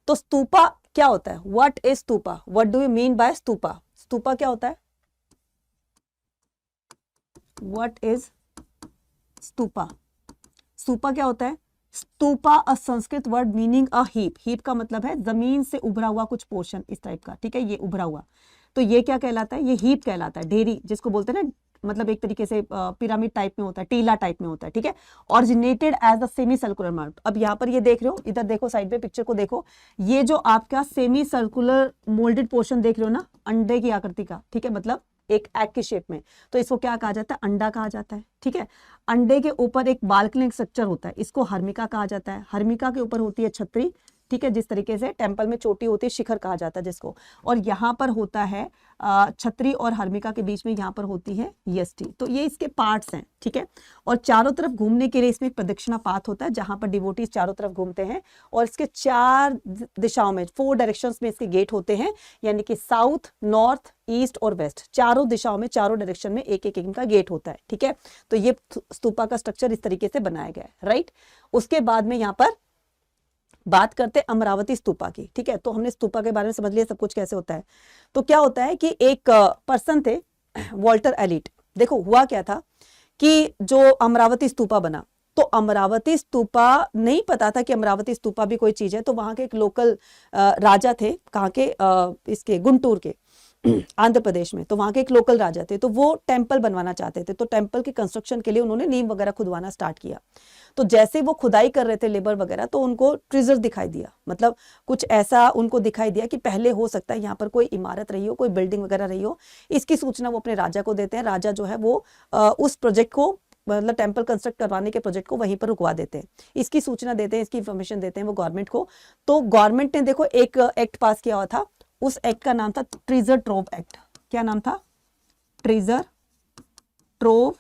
तो स्तूपा क्या होता है? What is stupa? What do you mean by stupa? Stupa क्या होता है? What is stupa? स्तूपा क्या होता है? Stupa a Sanskrit word meaning a heap. Heap का मतलब है जमीन से उभरा हुआ कुछ पोर्शन, इस टाइप का, ठीक है, ये उभरा हुआ। तो ये क्या कहलाता है? ये हीप कहलाता है, ढेरी जिसको बोलते हैं ना, मतलब एक तरीके से पिरामिड टाइप में होता है, टीला टाइप में होता है, ठीक है। Originated as a semi circular mark. अब यहाँ पर ये देख रहे हो, इधर देखो, साइड पे पिक्चर को देखो, ये जो आपका सेमी सर्कुलर मोल्डेड पोर्शन देख रहे हो ना, अंडे की आकृति का, ठीक है, मतलब एक एग के शेप में, तो इसको क्या कहा जाता है? अंडा कहा जाता है, ठीक है। अंडे के ऊपर एक बाल्कनिक स्ट्रक्चर होता है, इसको हर्मिका कहा जाता है। हर्मिका के ऊपर होती है छतरी, ठीक है, जिस तरीके से टेम्पल में चोटी होती है, शिखर कहा जाता है जिसको। और यहाँ पर होता है छतरी और हर्मिका के बीच में यहाँ पर होती है यष्टि। तो ये इसके पार्ट्स हैं, ठीक है। और चारों तरफ घूमने के लिए इसमें एक प्रदक्षिणा पाथ होता है, जहां पर डिवोटीज चारों तरफ घूमते हैं। और इसके 4 दिशाओं में, 4 डायरेक्शंस में इसके गेट होते हैं, यानी कि साउथ, नॉर्थ, ईस्ट और वेस्ट, चारों दिशाओं में, चारों डायरेक्शन में एक एक इनका गेट होता है, ठीक है। तो ये स्तूपा का स्ट्रक्चर इस तरीके से बनाया गया है, राइट। उसके बाद में यहाँ पर बात करते हैं अमरावती स्तूपा की, ठीक है। तो हमने स्तूपा के बारे में समझ लिया सब कुछ कैसे होता है। तो क्या होता है कि एक पर्सन थे, वॉल्टर एलिट। देखो हुआ क्या था कि जो अमरावती स्तूपा बना, तो अमरावती स्तूपा नहीं पता था कि अमरावती स्तूपा भी कोई चीज है। तो वहां के एक लोकल राजा थे, कहाँ के? इसके गुंटूर के। आंध्र प्रदेश में, तो वहां के एक लोकल राजा थे, तो वो टेम्पल बनवाना चाहते थे, तो टेम्पल के कंस्ट्रक्शन के लिए उन्होंने नींव वगैरह खुदवाना स्टार्ट किया। तो जैसे वो खुदाई कर रहे थे लेबर वगैरह, तो उनको ट्रेजर दिखाई दिया, मतलब कुछ ऐसा उनको दिखाई दिया कि पहले हो सकता है यहाँ पर कोई इमारत रही हो, कोई बिल्डिंग वगैरह रही हो। इसकी सूचना वो अपने राजा को देते हैं। राजा जो है वो उस प्रोजेक्ट को, मतलब टेम्पल कंस्ट्रक्ट करवाने के प्रोजेक्ट को वहीं पर रुकवा देते हैं। इसकी सूचना देते हैं, इसकी इंफॉर्मेशन देते हैं वो गवर्नमेंट को। तो गवर्नमेंट ने देखो एक एक्ट पास किया हुआ था, उस एक्ट का नाम था ट्रेजर ट्रोव एक्ट। क्या नाम था? Treasure trove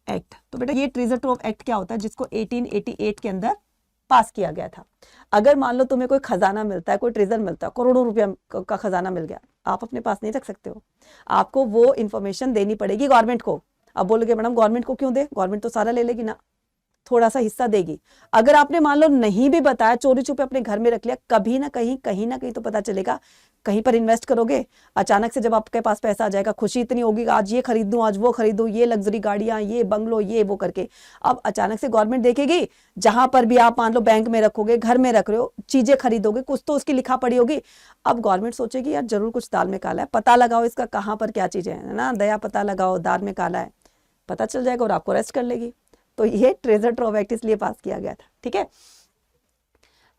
act. तो बेटा ये ट्रेजर ट्रोव एक्ट क्या होता है? जिसको 1888 के अंदर पास किया गया था। अगर मान लो तुम्हें कोई खजाना मिलता है, कोई ट्रेजर मिलता है, करोड़ों रुपया का खजाना मिल गया, आप अपने पास नहीं रख सकते हो, आपको वो इंफॉर्मेशन देनी पड़ेगी गवर्नमेंट को। अब बोलोगे मैडम गवर्नमेंट को क्यों दे, गवर्नमेंट तो सारा ले लेगी ना, थोड़ा सा हिस्सा देगी। अगर आपने मान लो नहीं भी बताया, चोरी छुपे अपने घर में रख लिया, कभी ना कहीं तो पता चलेगा। कहीं पर इन्वेस्ट करोगे, अचानक से जब आपके पास पैसा आ जाएगा, खुशी इतनी होगी आज ये खरीदूं, आज वो खरीदूं, ये लग्जरी गाड़ियां, ये बंगलो, ये वो करके, अब अचानक से गवर्नमेंट देखेगी। जहां पर भी आप मान लो बैंक में रखोगे, घर में रख रहे हो, चीजें खरीदोगे, कुछ तो उसकी लिखा पड़ी होगी। अब गवर्नमेंट सोचेगी यार जरूर कुछ दाल में काला है, पता लगाओ इसका कहाँ पर क्या चीजें है ना, दया पता लगाओ, दाल में काला है, पता चल जाएगा और आपको अरेस्ट कर लेगी। तो ये ट्रेजर ट्रोव एक्ट इसलिए पास किया गया था। ठीक है,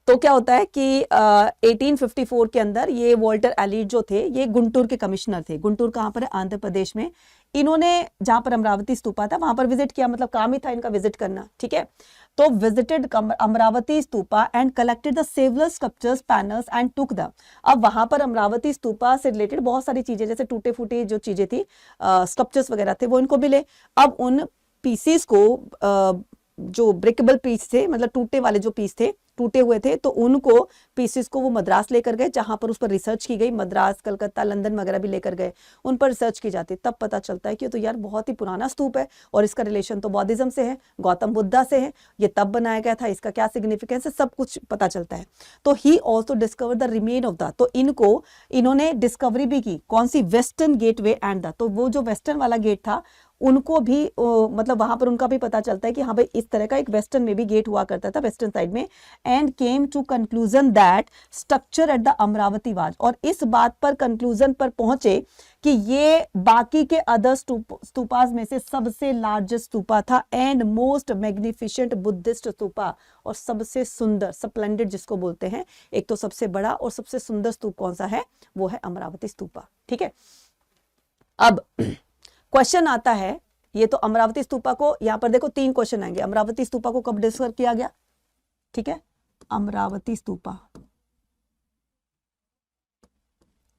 तो क्या होता है कि 1854 के अंदर ये वॉल्टर एलिट जो थे, ये गुंटूर के कमिश्नर थे। गुंटूर कहाँ पर है? आंध्र प्रदेश में। इन्होंने जहां पर अमरावती स्तूपा था वहां पर विजिट किया, मतलब काम ही था इनका विजिट करना। ठीक है, तो visited Amravati stupa and collected the several sculptures, panels and took the. अब वहां पर अमरावती स्तूपा से रिलेटेड बहुत सारी चीजें, जैसे टूटे फूटे जो चीजें थी, स्कल्पचर्स वगैरह थे, वो इनको मिले। अब उन पीसीस को, जो ब्रेकेबल पीस थे, मतलब टूटे वाले जो पीस थे, टूटे हुए थे, तो उनको पीसेस को वो मद्रास लेकर गए, जहां पर उस पर रिसर्च की गई। मद्रास, कलकत्ता, लंदन वगैरह भी लेकर गए, उन पर रिसर्च की जाती। तब पता चलता है कि तो यार बहुत ही पुराना स्तूप है और इसका रिलेशन तो बौद्धिज्म से है, गौतम बुद्धा से है, ये तब बनाया गया था, इसका क्या सिग्निफिकेंस है, सब कुछ पता चलता है। तो he also discover the remain of the, तो इन्होंने डिस्कवरी भी की। कौन सी? Western gateway and the, तो वो जो वेस्टर्न वाला गेट था उनको भी मतलब वहां पर उनका भी पता चलता है कि हाँ भाई इस तरह का एक वेस्टर्न में भी गेट हुआ करता था, वेस्टर्न साइड में। And came to conclusion that structure at the Amaravati was, और इस बात पर कंक्लूजन पर पहुंचे कि ये बाकी के अदर स्तूपास में से सबसे लार्जेस्ट स्तूपा था and most magnificent Buddhist stupa, और सबसे सुंदर, स्प्लेंडेड जिसको बोलते हैं। एक तो सबसे बड़ा और सबसे सुंदर स्तूप कौन सा है? वो है अमरावती स्तूपा। ठीक है, अब क्वेश्चन आता है, ये तो अमरावती स्तूपा को, यहां पर देखो 3 क्वेश्चन आएंगे। अमरावती स्तूपा को कब डिस्कवर किया गया? ठीक है, अमरावती स्तूपा,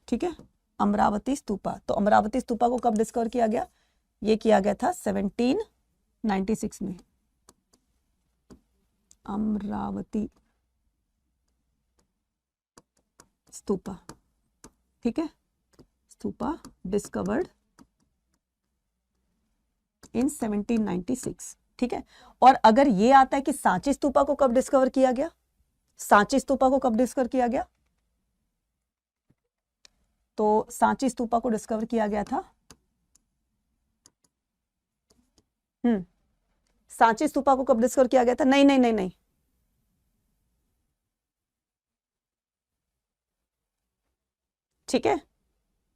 ठीक है, अमरावती स्तूपा। तो अमरावती स्तूपा को कब डिस्कवर किया गया? ये किया गया था 1796 में। अमरावती स्तूपा, ठीक है, स्तूपा डिस्कवर्ड इन 1796। ठीक है, और अगर ये आता है कि सांची स्तूपा को कब डिस्कवर किया गया? सांची स्तूपा को कब डिस्कवर किया गया? तो सांची स्तूपा को डिस्कवर किया गया था, सांची स्तूपा को कब डिस्कवर किया गया था? नहीं नहीं नहीं नहीं, ठीक है,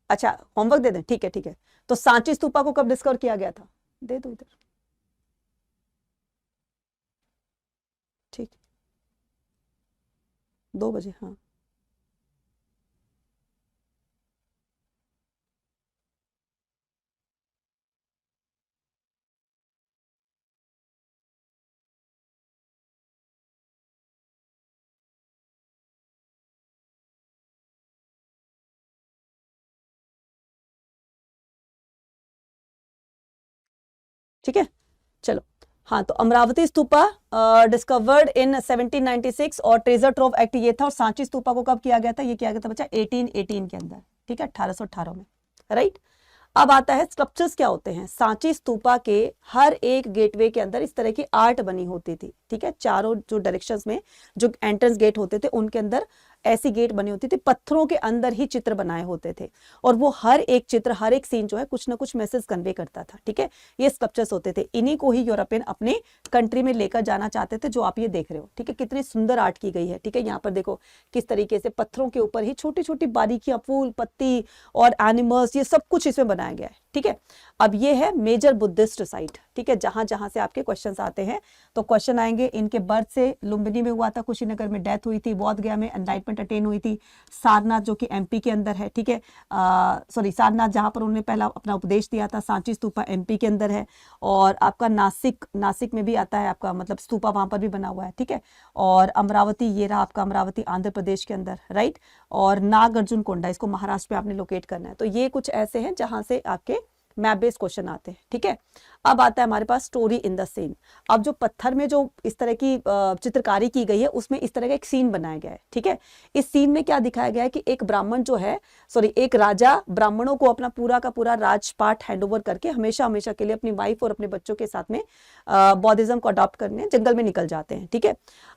अच्छा होमवर्क दे दें, ठीक है ठीक है। तो सांची स्तूपा को कब डिस्कवर किया गया था? दे दो इधर, ठीक, 2 बजे, हाँ। ठीक है, चलो, हाँ। तो अमरावती स्तूपा डिस्कवर्ड इन 1796 और ट्रेजर ट्रोव एक्ट ये था। और सांची स्तूपा को कब किया गया था? ये किया गया था बच्चा 1818 के अंदर, ठीक है, 1818 में, राइट। अब आता है स्कल्पचर्स क्या होते हैं। सांची स्तूपा के हर एक गेटवे के अंदर इस तरह की आर्ट बनी होती थी, ठीक है, चारों जो डायरेक्शंस में जो एंट्रेंस गेट होते थे उनके अंदर ऐसी गेट बनी होती थी, पत्थरों के अंदर ही चित्र बनाए होते थे, और वो हर एक चित्र, हर एक सीन जो है कुछ ना कुछ मैसेज कन्वे करता था। ठीक है, ये स्कल्पचर्स होते थे, इन्हीं को ही यूरोपियन अपने कंट्री में लेकर जाना चाहते थे, जो आप ये देख रहे हो। ठीक है, कितनी सुंदर आर्ट की गई है। ठीक है, यहाँ पर देखो किस तरीके से पत्थरों के ऊपर ही छोटी छोटी बारीकियां, फूल पत्ती और एनिमल्स, ये सब कुछ इसमें बनाया गया है। ठीक है, अब ये है मेजर बुद्धिस्ट साइट। ठीक है, जहां जहां से आपके क्वेश्चंस आते हैं, तो क्वेश्चन आएंगे इनके बर्थ से लुम्बिनी में हुआ था, कुशीनगर में डेथ हुई थी, बोध गया में एनलाइटमेंट अटेन हुई थी, सारनाथ जो कि एमपी के अंदर है। ठीक है, सॉरी, सारनाथ जहां पर उन्होंने पहला अपना उपदेश दिया था, सांची स्तूपा एमपी के अंदर है, और आपका नासिक में भी आता है आपका, मतलब स्तूपा वहां पर भी बना हुआ है। ठीक है, और अमरावती, ये रहा आपका अमरावती आंध्र प्रदेश के अंदर, राइट, और नागार्जुन कोंडा, इसको महाराष्ट्र में आपने लोकेट करना है। तो ये कुछ ऐसे हैं जहां से आपके मैप बेस्ड क्वेश्चन आते हैं। ठीक है, अब आता है हमारे पास स्टोरी इन द सीन। अब जो पत्थर में जो इस तरह की चित्रकारी की गई है, उसमें इस तरह का एक सीन बनाया गया है। ठीक है, इस सीन में क्या दिखाया गया है कि एक ब्राह्मण जो है, सॉरी, एक राजा ब्राह्मणों को अपना पूरा का पूरा राजपाट हैंडओवर करके हमेशा हमेशा के लिए अपनी वाइफ और अपने बच्चों के साथ में बौद्धिज्म को अडॉप्ट करने जंगल में निकल जाते हैं। ठीक है,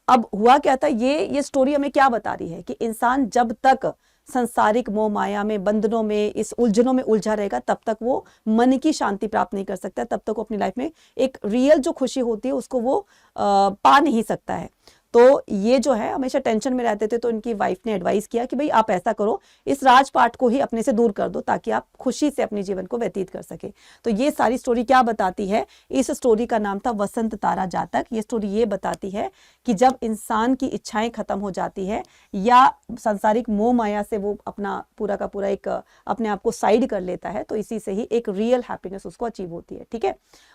अब हुआ क्या था, ये स्टोरी हमें क्या बता रही है कि इंसान जब तक संसारिक मोह माया में, बंधनों में, इस उलझनों में उलझा रहेगा, तब तक वो मन की शांति प्राप्त नहीं कर सकता, तब तक वो अपनी लाइफ में एक रियल जो खुशी होती है उसको वो पा नहीं सकता है। तो ये जो है हमेशा टेंशन में रहते थे, तो इनकी वाइफ ने एडवाइस किया कि भाई आप ऐसा करो, इस राजपाट को ही अपने से दूर कर दो, ताकि आप खुशी से अपने जीवन को व्यतीत कर सके। तो ये सारी स्टोरी क्या बताती है, इस स्टोरी का नाम था वसंत तारा जातक। ये स्टोरी ये बताती है कि जब इंसान की इच्छाएं खत्म हो जाती है, या सांसारिक मोह माया से वो अपना पूरा का पूरा एक अपने आप को साइड कर लेता है, तो इसी से ही एक रियल हैप्पीनेस उसको अचीव होती है। ठीक है,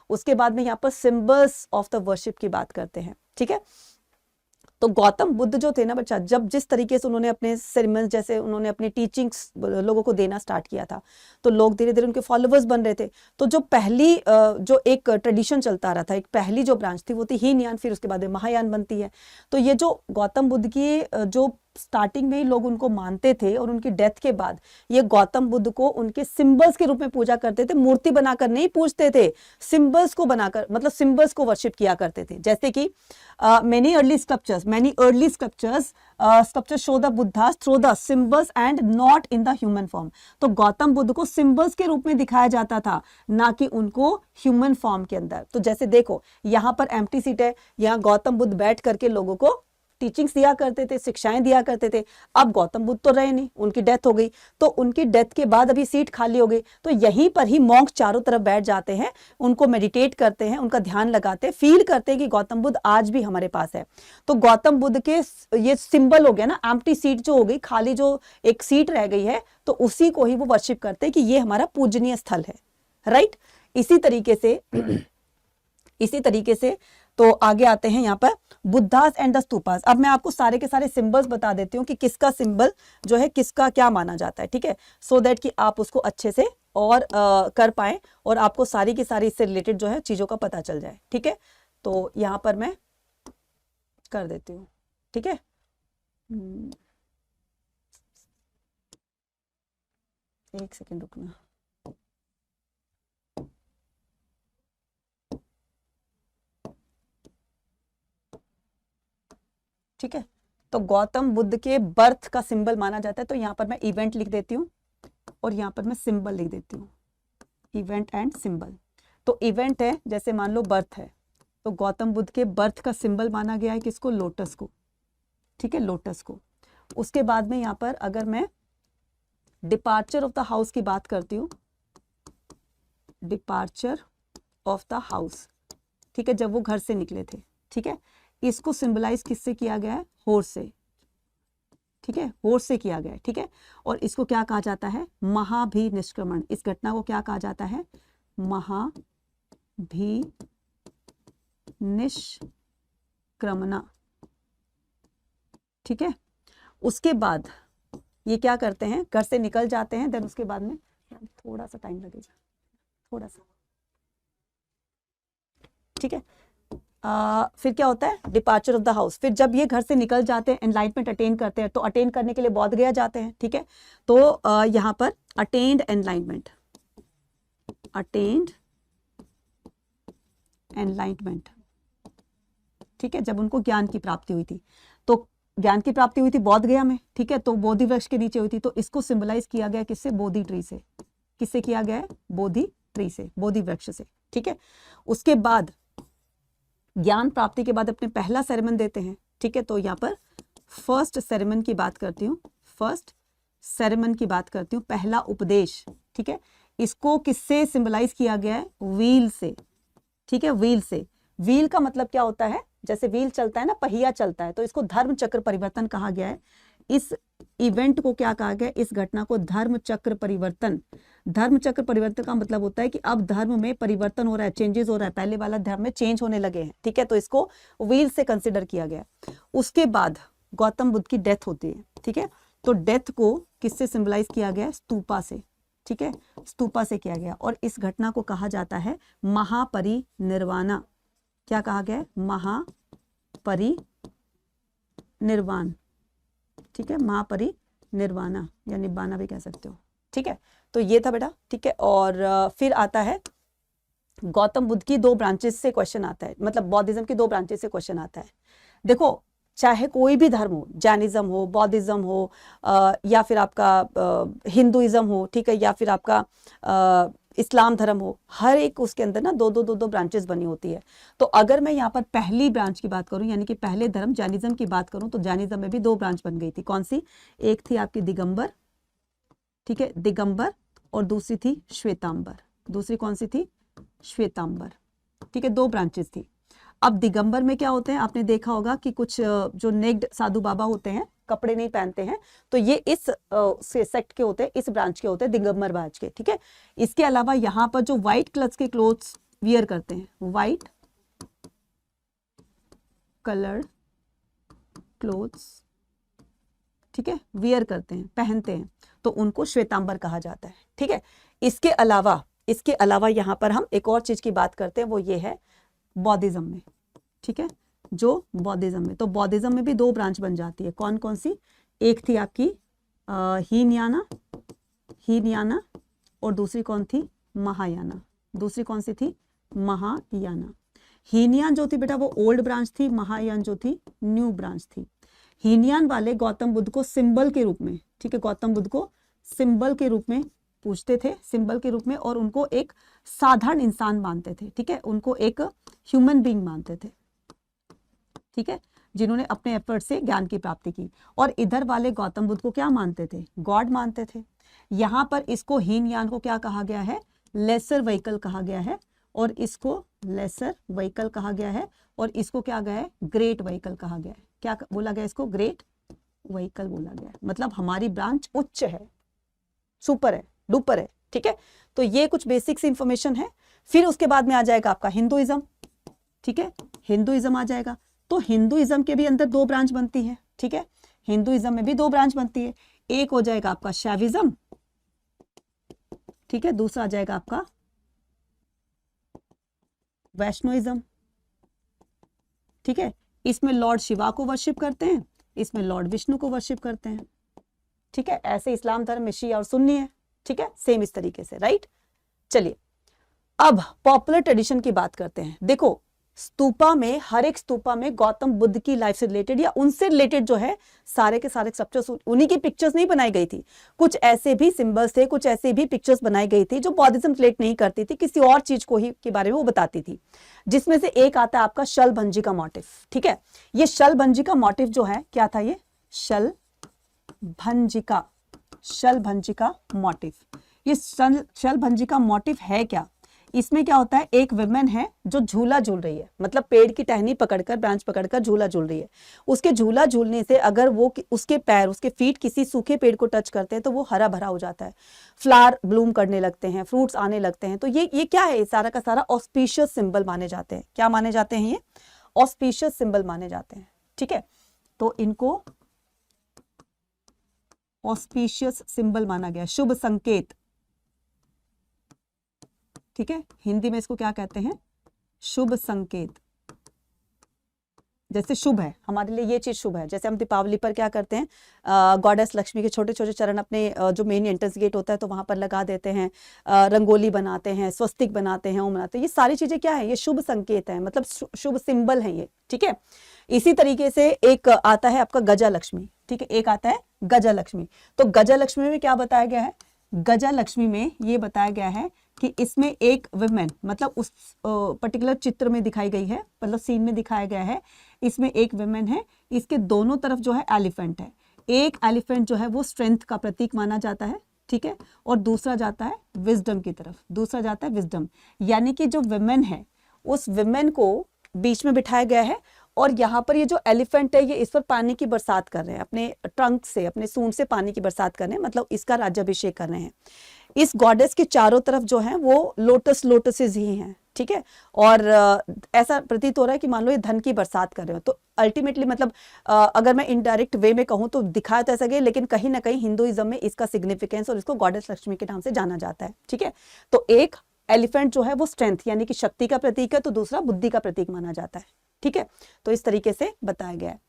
उसके बाद में यहाँ पर सिंबल्स ऑफ द वर्शिप की बात करते हैं। ठीक है, तो गौतम बुद्ध जो थे ना बच्चा, जब जिस तरीके से उन्होंने अपने सेरेमनीज, जैसे उन्होंने अपनी टीचिंग्स लोगों को देना स्टार्ट किया था, तो लोग धीरे धीरे उनके फॉलोअर्स बन रहे थे। तो जो पहली जो एक ट्रेडिशन चलता रहा था, एक पहली जो ब्रांच थी वो थी हीनयान, फिर उसके बाद में महायान बनती है। तो ये जो गौतम बुद्ध की जो स्टार्टिंग में ही लोग उनको मानते थे, और उनकी डेथ के बाद ये गौतम बुद्ध को उनके सिंबल्स के रूप में पूजा करते थे, मूर्ति बनाकर नहीं पूजते थे, सिंबल्स को बनाकर, मतलब सिंबल्स को वर्शिप किया करते थे। जैसे कि many early sculptures show the Buddhas through the symbols and not in the human form। तो गौतम बुद्ध को सिंबल्स के रूप में दिखाया जाता था, ना कि उनको ह्यूमन फॉर्म के अंदर। तो जैसे देखो यहाँ पर एम्प्टी सीट है, यहाँ गौतम बुद्ध बैठ करके लोगों को टीचिंग्स दिया करते थे, शिक्षाएं दिया करते थे। अब गौतम बुद्ध तो रहे नहीं, उनकी डेथ हो गई, तो उनकी डेथ के बाद अभी सीट खाली हो गई, तो यहीं पर ही मॉन्क चारों तरफ बैठ जाते हैं, उनको मेडिटेट करते हैं, उनका ध्यान लगाते हैं, फील करते हैं कि गौतम बुद्ध आज भी हमारे पास है। तो गौतम बुद्ध के ये सिंबल हो गया ना, एम्प्टी सीट जो हो गई, खाली जो एक सीट रह गई है, तो उसी को ही वो वर्शिप करते हैं कि ये हमारा पूजनीय स्थल है। राइट, इसी तरीके से तो आगे आते हैं यहाँ पर बुद्धास एंड द स्तूपास। अब मैं आपको सारे के सारे सिंबल्स बता देती हूँ कि किसका सिंबल जो है किसका क्या माना जाता है। ठीक है, सो दैट कि आप उसको अच्छे से और कर पाए, और आपको सारी की सारी इससे रिलेटेड जो है चीजों का पता चल जाए। ठीक है, तो यहाँ पर मैं कर देती हूँ। ठीक है, एक सेकेंड रुकना। ठीक है, तो गौतम बुद्ध के बर्थ का सिंबल माना जाता है, तो यहाँ पर मैं इवेंट लिख देती हूँ, और यहाँ पर मैं सिंबल लिख देती हूँ, इवेंट एंड सिंबल। तो इवेंट है, जैसे मान लो बर्थ है, तो गौतम बुद्ध के बर्थ का सिंबल माना गया है किसको, लोटस को। ठीक है, लोटस को। उसके बाद में यहाँ पर अगर मैं डिपार्चर ऑफ द हाउस की बात करती हूँ, डिपार्चर ऑफ द हाउस, ठीक है, जब वो घर से निकले थे। ठीक है, इसको सिंबलाइज किससे किया गया है, हॉर्स से। ठीक है, हॉर्स से किया गया है। ठीक है, और इसको क्या कहा जाता है, महाभिनिष्क्रमण। इस घटना को क्या कहा जाता है, महाभिनिष्क्रमणा। ठीक है, उसके बाद ये क्या करते हैं, घर से निकल जाते हैं, देन उसके बाद में थोड़ा सा टाइम लगेगा, थोड़ा सा। ठीक है, फिर क्या होता है, डिपार्चर ऑफ द हाउस। फिर जब ये घर से निकल जाते हैं, एनलाइटमेंट अटेन करते हैं, तो अटेन करने के लिए बोध गया जाते हैं। ठीक है, तो यहाँ पर अटेन्ड एनलाइटमेंट, अटेन्ड एनलाइटमेंट। ठीक है, जब उनको ज्ञान की प्राप्ति हुई थी, तो ज्ञान की प्राप्ति हुई थी बौद्ध गया में, ठीक है, तो बोधि वृक्ष के नीचे हुई थी, तो इसको सिंबलाइज किया गया किससे? बोधि ट्री से। किससे किया गया है? बोधि ट्री से, बोधि वृक्ष से, ठीक है। उसके बाद ज्ञान प्राप्ति के बाद अपने पहला सेरेमन देते हैं, ठीक है, तो यहाँ पर फर्स्ट सेरेमन की बात करती हूँ, फर्स्ट सेरेमन की बात करती हूँ, पहला उपदेश, ठीक है। इसको किससे सिंबलाइज किया गया है? व्हील से, ठीक है, व्हील से। व्हील का मतलब क्या होता है? जैसे व्हील चलता है ना, पहिया चलता है, तो इसको धर्म चक्र परिवर्तन कहा गया है। इस इवेंट को क्या कहा गया? इस घटना को धर्म चक्र परिवर्तन। धर्म चक्र परिवर्तन का मतलब होता है कि अब धर्म में परिवर्तन हो रहा है, चेंजेस हो रहा है, पहले वाला धर्म में चेंज होने लगे हैं, ठीक है, तो इसको व्हील से कंसिडर किया गया। उसके बाद गौतम बुद्ध की डेथ होती है, ठीक है, तो डेथ को किससे सिंबलाइज किया गया? स्तूपा से, ठीक है, स्तूपा से किया गया। और इस घटना को कहा जाता है महापरिनिर्वाण। क्या कहा गया है? महापरिनिर्वाण, ठीक है, महापरिनिर्वाण या निब्बाना भी कह सकते हो, ठीक है। तो ये था बेटा, ठीक है। और फिर आता है गौतम बुद्ध की 2 ब्रांचेस से क्वेश्चन आता है, मतलब बौद्धिज्म की 2 ब्रांचेस से क्वेश्चन आता है। देखो, चाहे कोई भी धर्म हो, जैनिज्म हो, बौद्धिज्म हो, या फिर आपका हिंदुइज्म हो, ठीक है, या फिर आपका इस्लाम धर्म हो, हर एक उसके अंदर ना 2-2 ब्रांचेस बनी होती है। तो अगर मैं यहाँ पर पहली ब्रांच की बात करूँ, यानी कि पहले धर्म जैनिज्म की बात करूँ, तो जैनिज्म में भी 2 ब्रांच बन गई थी। कौन सी? एक थी आपकी दिगंबर, ठीक है, दिगंबर, और दूसरी थी श्वेतांबर। दूसरी कौन सी थी? श्वेतांबर, ठीक है, 2 ब्रांचेस थी। अब दिगंबर में क्या होते हैं? आपने देखा होगा कि कुछ जो नेक्ड साधु बाबा होते हैं, कपड़े नहीं पहनते हैं, तो ये इस सेक्ट के होते हैं, इस ब्रांच के होते हैं, दिगंबर ब्रांच के, ठीक है। इसके अलावा यहाँ पर जो व्हाइट कलर्स के क्लोथ्स वियर करते हैं, व्हाइट कलर्ड क्लोथ्स, ठीक है, वियर करते हैं, पहनते हैं, तो उनको श्वेतांबर कहा जाता है, ठीक है। इसके अलावा यहाँ पर हम एक और चीज की बात करते हैं, वो ये है बौद्धिज्म में, ठीक है, जो बौद्धिज्म में, तो बौद्धिज्म में भी 2 ब्रांच बन जाती है। कौन कौन सी? एक थी आपकी हीनयाना, और दूसरी कौन थी? महायाना। दूसरी कौन सी थी? महायाना। हीनयान जो थी बेटा वो ओल्ड ब्रांच थी, महायान जो थी न्यू ब्रांच थी। हीनयान वाले गौतम बुद्ध को सिंबल के रूप में, ठीक है, गौतम बुद्ध को सिंबल के रूप में पूछते थे, सिंबल के रूप में, और उनको एक साधारण इंसान मानते थे, ठीक है, उनको एक ह्यूमन बीइंग मानते थे, ठीक है, जिन्होंने अपने एफर्ट से ज्ञान की प्राप्ति की। और इधर वाले गौतम बुद्ध को क्या मानते थे? गॉड मानते थे। यहां पर इसको हीनयान को क्या कहा गया है? लेसर व्हीकल कहा गया है, और इसको लेसर व्हीकल कहा गया है, और इसको क्या गया है? ग्रेट व्हीकल कहा गया है। क्या बोला गया इसको? ग्रेट व्हीकल बोला गया है। मतलब हमारी ब्रांच उच्च है, सुपर है, डुपर है, ठीक है। तो ये कुछ बेसिक्स इंफॉर्मेशन है। फिर उसके बाद में आ जाएगा आपका हिंदुइज्म, ठीक है, हिंदुइज्म आ जाएगा। तो हिंदुइज्म के भी अंदर 2 ब्रांच बनती है, ठीक है, हिंदुइज्म में भी 2 ब्रांच बनती है। एक हो जाएगा आपका शैविज्म, ठीक है, दूसरा आ जाएगा आपका वैष्णोइज्म, ठीक है। इसमें लॉर्ड शिवा को वर्शिप करते हैं, इसमें लॉर्ड विष्णु को वर्शिप करते हैं, ठीक है। ऐसे इस्लाम धर्म में शिया और सुन्नी है, ठीक है, सेम इस तरीके से, राइट। चलिए अब पॉपुलर ट्रेडिशन की बात करते हैं। देखो, स्तूपा में, हर एक स्तूपा में गौतम बुद्ध की लाइफ से रिलेटेड या उनसे रिलेटेड जो है सारे के सारे स्ट्रक्चर्स, उन्हीं की पिक्चर्स नहीं बनाई गई थी। कुछ ऐसे भी सिंबल्स थे, कुछ ऐसे भी पिक्चर्स बनाई गई थी जो बौद्धिज्म रिलेट नहीं करती थी, किसी और चीज को ही के बारे में वो बताती थी। जिसमें से एक आता है आपका शलभंजी का मोटिव, ठीक है। ये शलभंजी का मोटिव जो है, क्या था ये? शलभंजी का मोटिव। ये शलभंजी का मोटिव है क्या? इसमें क्या होता है? एक विमेन है जो झूला झूल रही है, मतलब पेड़ की टहनी पकड़कर, ब्रांच पकड़कर झूला झूल रही है। उसके झूला झूलने से अगर वो उसके पैर, उसके फीट किसी सूखे पेड़ को टच करते हैं तो वो हरा भरा हो जाता है, फ्लावर ब्लूम करने लगते हैं, फ्रूट्स आने लगते हैं। तो ये क्या है? सारा का सारा ऑस्पिशियस सिंबल माने जाते हैं। क्या माने जाते हैं? ये ऑस्पिशियस सिंबल माने जाते हैं, ठीक है। तो इनको ऑस्पिशियस सिंबल माना गया, शुभ संकेत, ठीक है। हिंदी में इसको क्या कहते हैं? शुभ संकेत, जैसे शुभ है, हमारे लिए ये चीज शुभ है। जैसे हम दीपावली पर क्या करते हैं, गॉडेस लक्ष्मी के छोटे छोटे चरण अपने जो मेन एंट्रेंस गेट होता है तो वहां पर लगा देते हैं, रंगोली बनाते हैं, स्वस्तिक बनाते हैं, ओम बनाते हैं। ये सारी चीजें क्या है, ये शुभ संकेत है, मतलब शुभ सिंबल है ये, ठीक है। इसी तरीके से एक आता है आपका गजा लक्ष्मी, ठीक है, एक आता है गजा लक्ष्मी। तो गजा लक्ष्मी में क्या बताया गया है, गजा लक्ष्मी में ये बताया गया है कि इसमें एक विमेन, मतलब उस पर्टिकुलर चित्र में दिखाई गई है, मतलब सीन में दिखाया गया है, इसमें एक विमेन है, इसके दोनों तरफ जो है एलिफेंट है। एक एलिफेंट जो है वो स्ट्रेंथ का प्रतीक माना जाता है, ठीक है, और दूसरा जाता है विजडम की तरफ, दूसरा जाता है विजडम। यानी कि जो विमेन है उस विमेन को बीच में बिठाया गया है, और यहाँ पर ये जो एलिफेंट है ये इस पर पानी की बरसात कर रहे हैं, अपने ट्रंक से, अपने सूंड से पानी की बरसात कर रहे हैं, मतलब इसका राज्याभिषेक कर रहे हैं। इस गॉडेस के चारों तरफ जो है वो लोटसेस ही हैं, ठीक है। और ऐसा प्रतीत हो रहा है कि मान लो ये धन की बरसात कर रहे हो। तो अल्टीमेटली मतलब अगर मैं इनडायरेक्ट वे में कहूँ तो दिखाया तो ऐसा गया, लेकिन कहीं ना कहीं हिंदुइज्म में इसका सिग्निफिकेंस और इसको गॉडेस लक्ष्मी के नाम से जाना जाता है, ठीक है। तो एक एलिफेंट जो है वो स्ट्रेंथ यानी कि शक्ति का प्रतीक है, तो दूसरा बुद्धि का प्रतीक माना जाता है, ठीक है। तो इस तरीके से बताया गया है।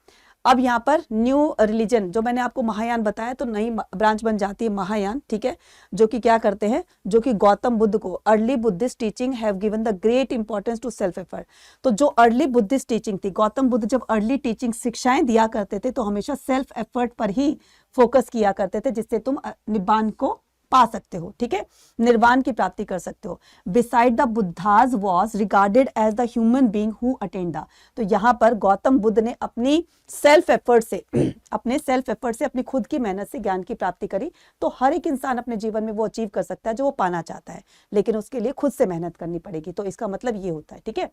अब यहाँ पर न्यू रिलीजन जो मैंने आपको महायान बताया, तो नई ब्रांच बन जाती है महायान, ठीक है, जो कि क्या करते हैं, जो कि गौतम बुद्ध को early Buddhist teaching have given the great importance to self effort. तो जो अर्ली बुद्धिस्ट टीचिंग थी, गौतम बुद्ध जब अर्ली टीचिंग शिक्षाएं दिया करते थे तो हमेशा सेल्फ एफर्ट पर ही फोकस किया करते थे, जिससे तुम निब्बान को पा सकते हो, ठीक है, निर्वाण की प्राप्ति कर सकते हो। Beside the Buddha's was regarded as the human being who attend the. तो यहाँ पर गौतम बुद्ध ने अपनी सेल्फ एफर्ट से अपनी खुद की मेहनत से ज्ञान की प्राप्ति करी। तो हर एक इंसान अपने जीवन में वो अचीव कर सकता है जो वो पाना चाहता है, लेकिन उसके लिए खुद से मेहनत करनी पड़ेगी। तो इसका मतलब ये होता है, ठीक है।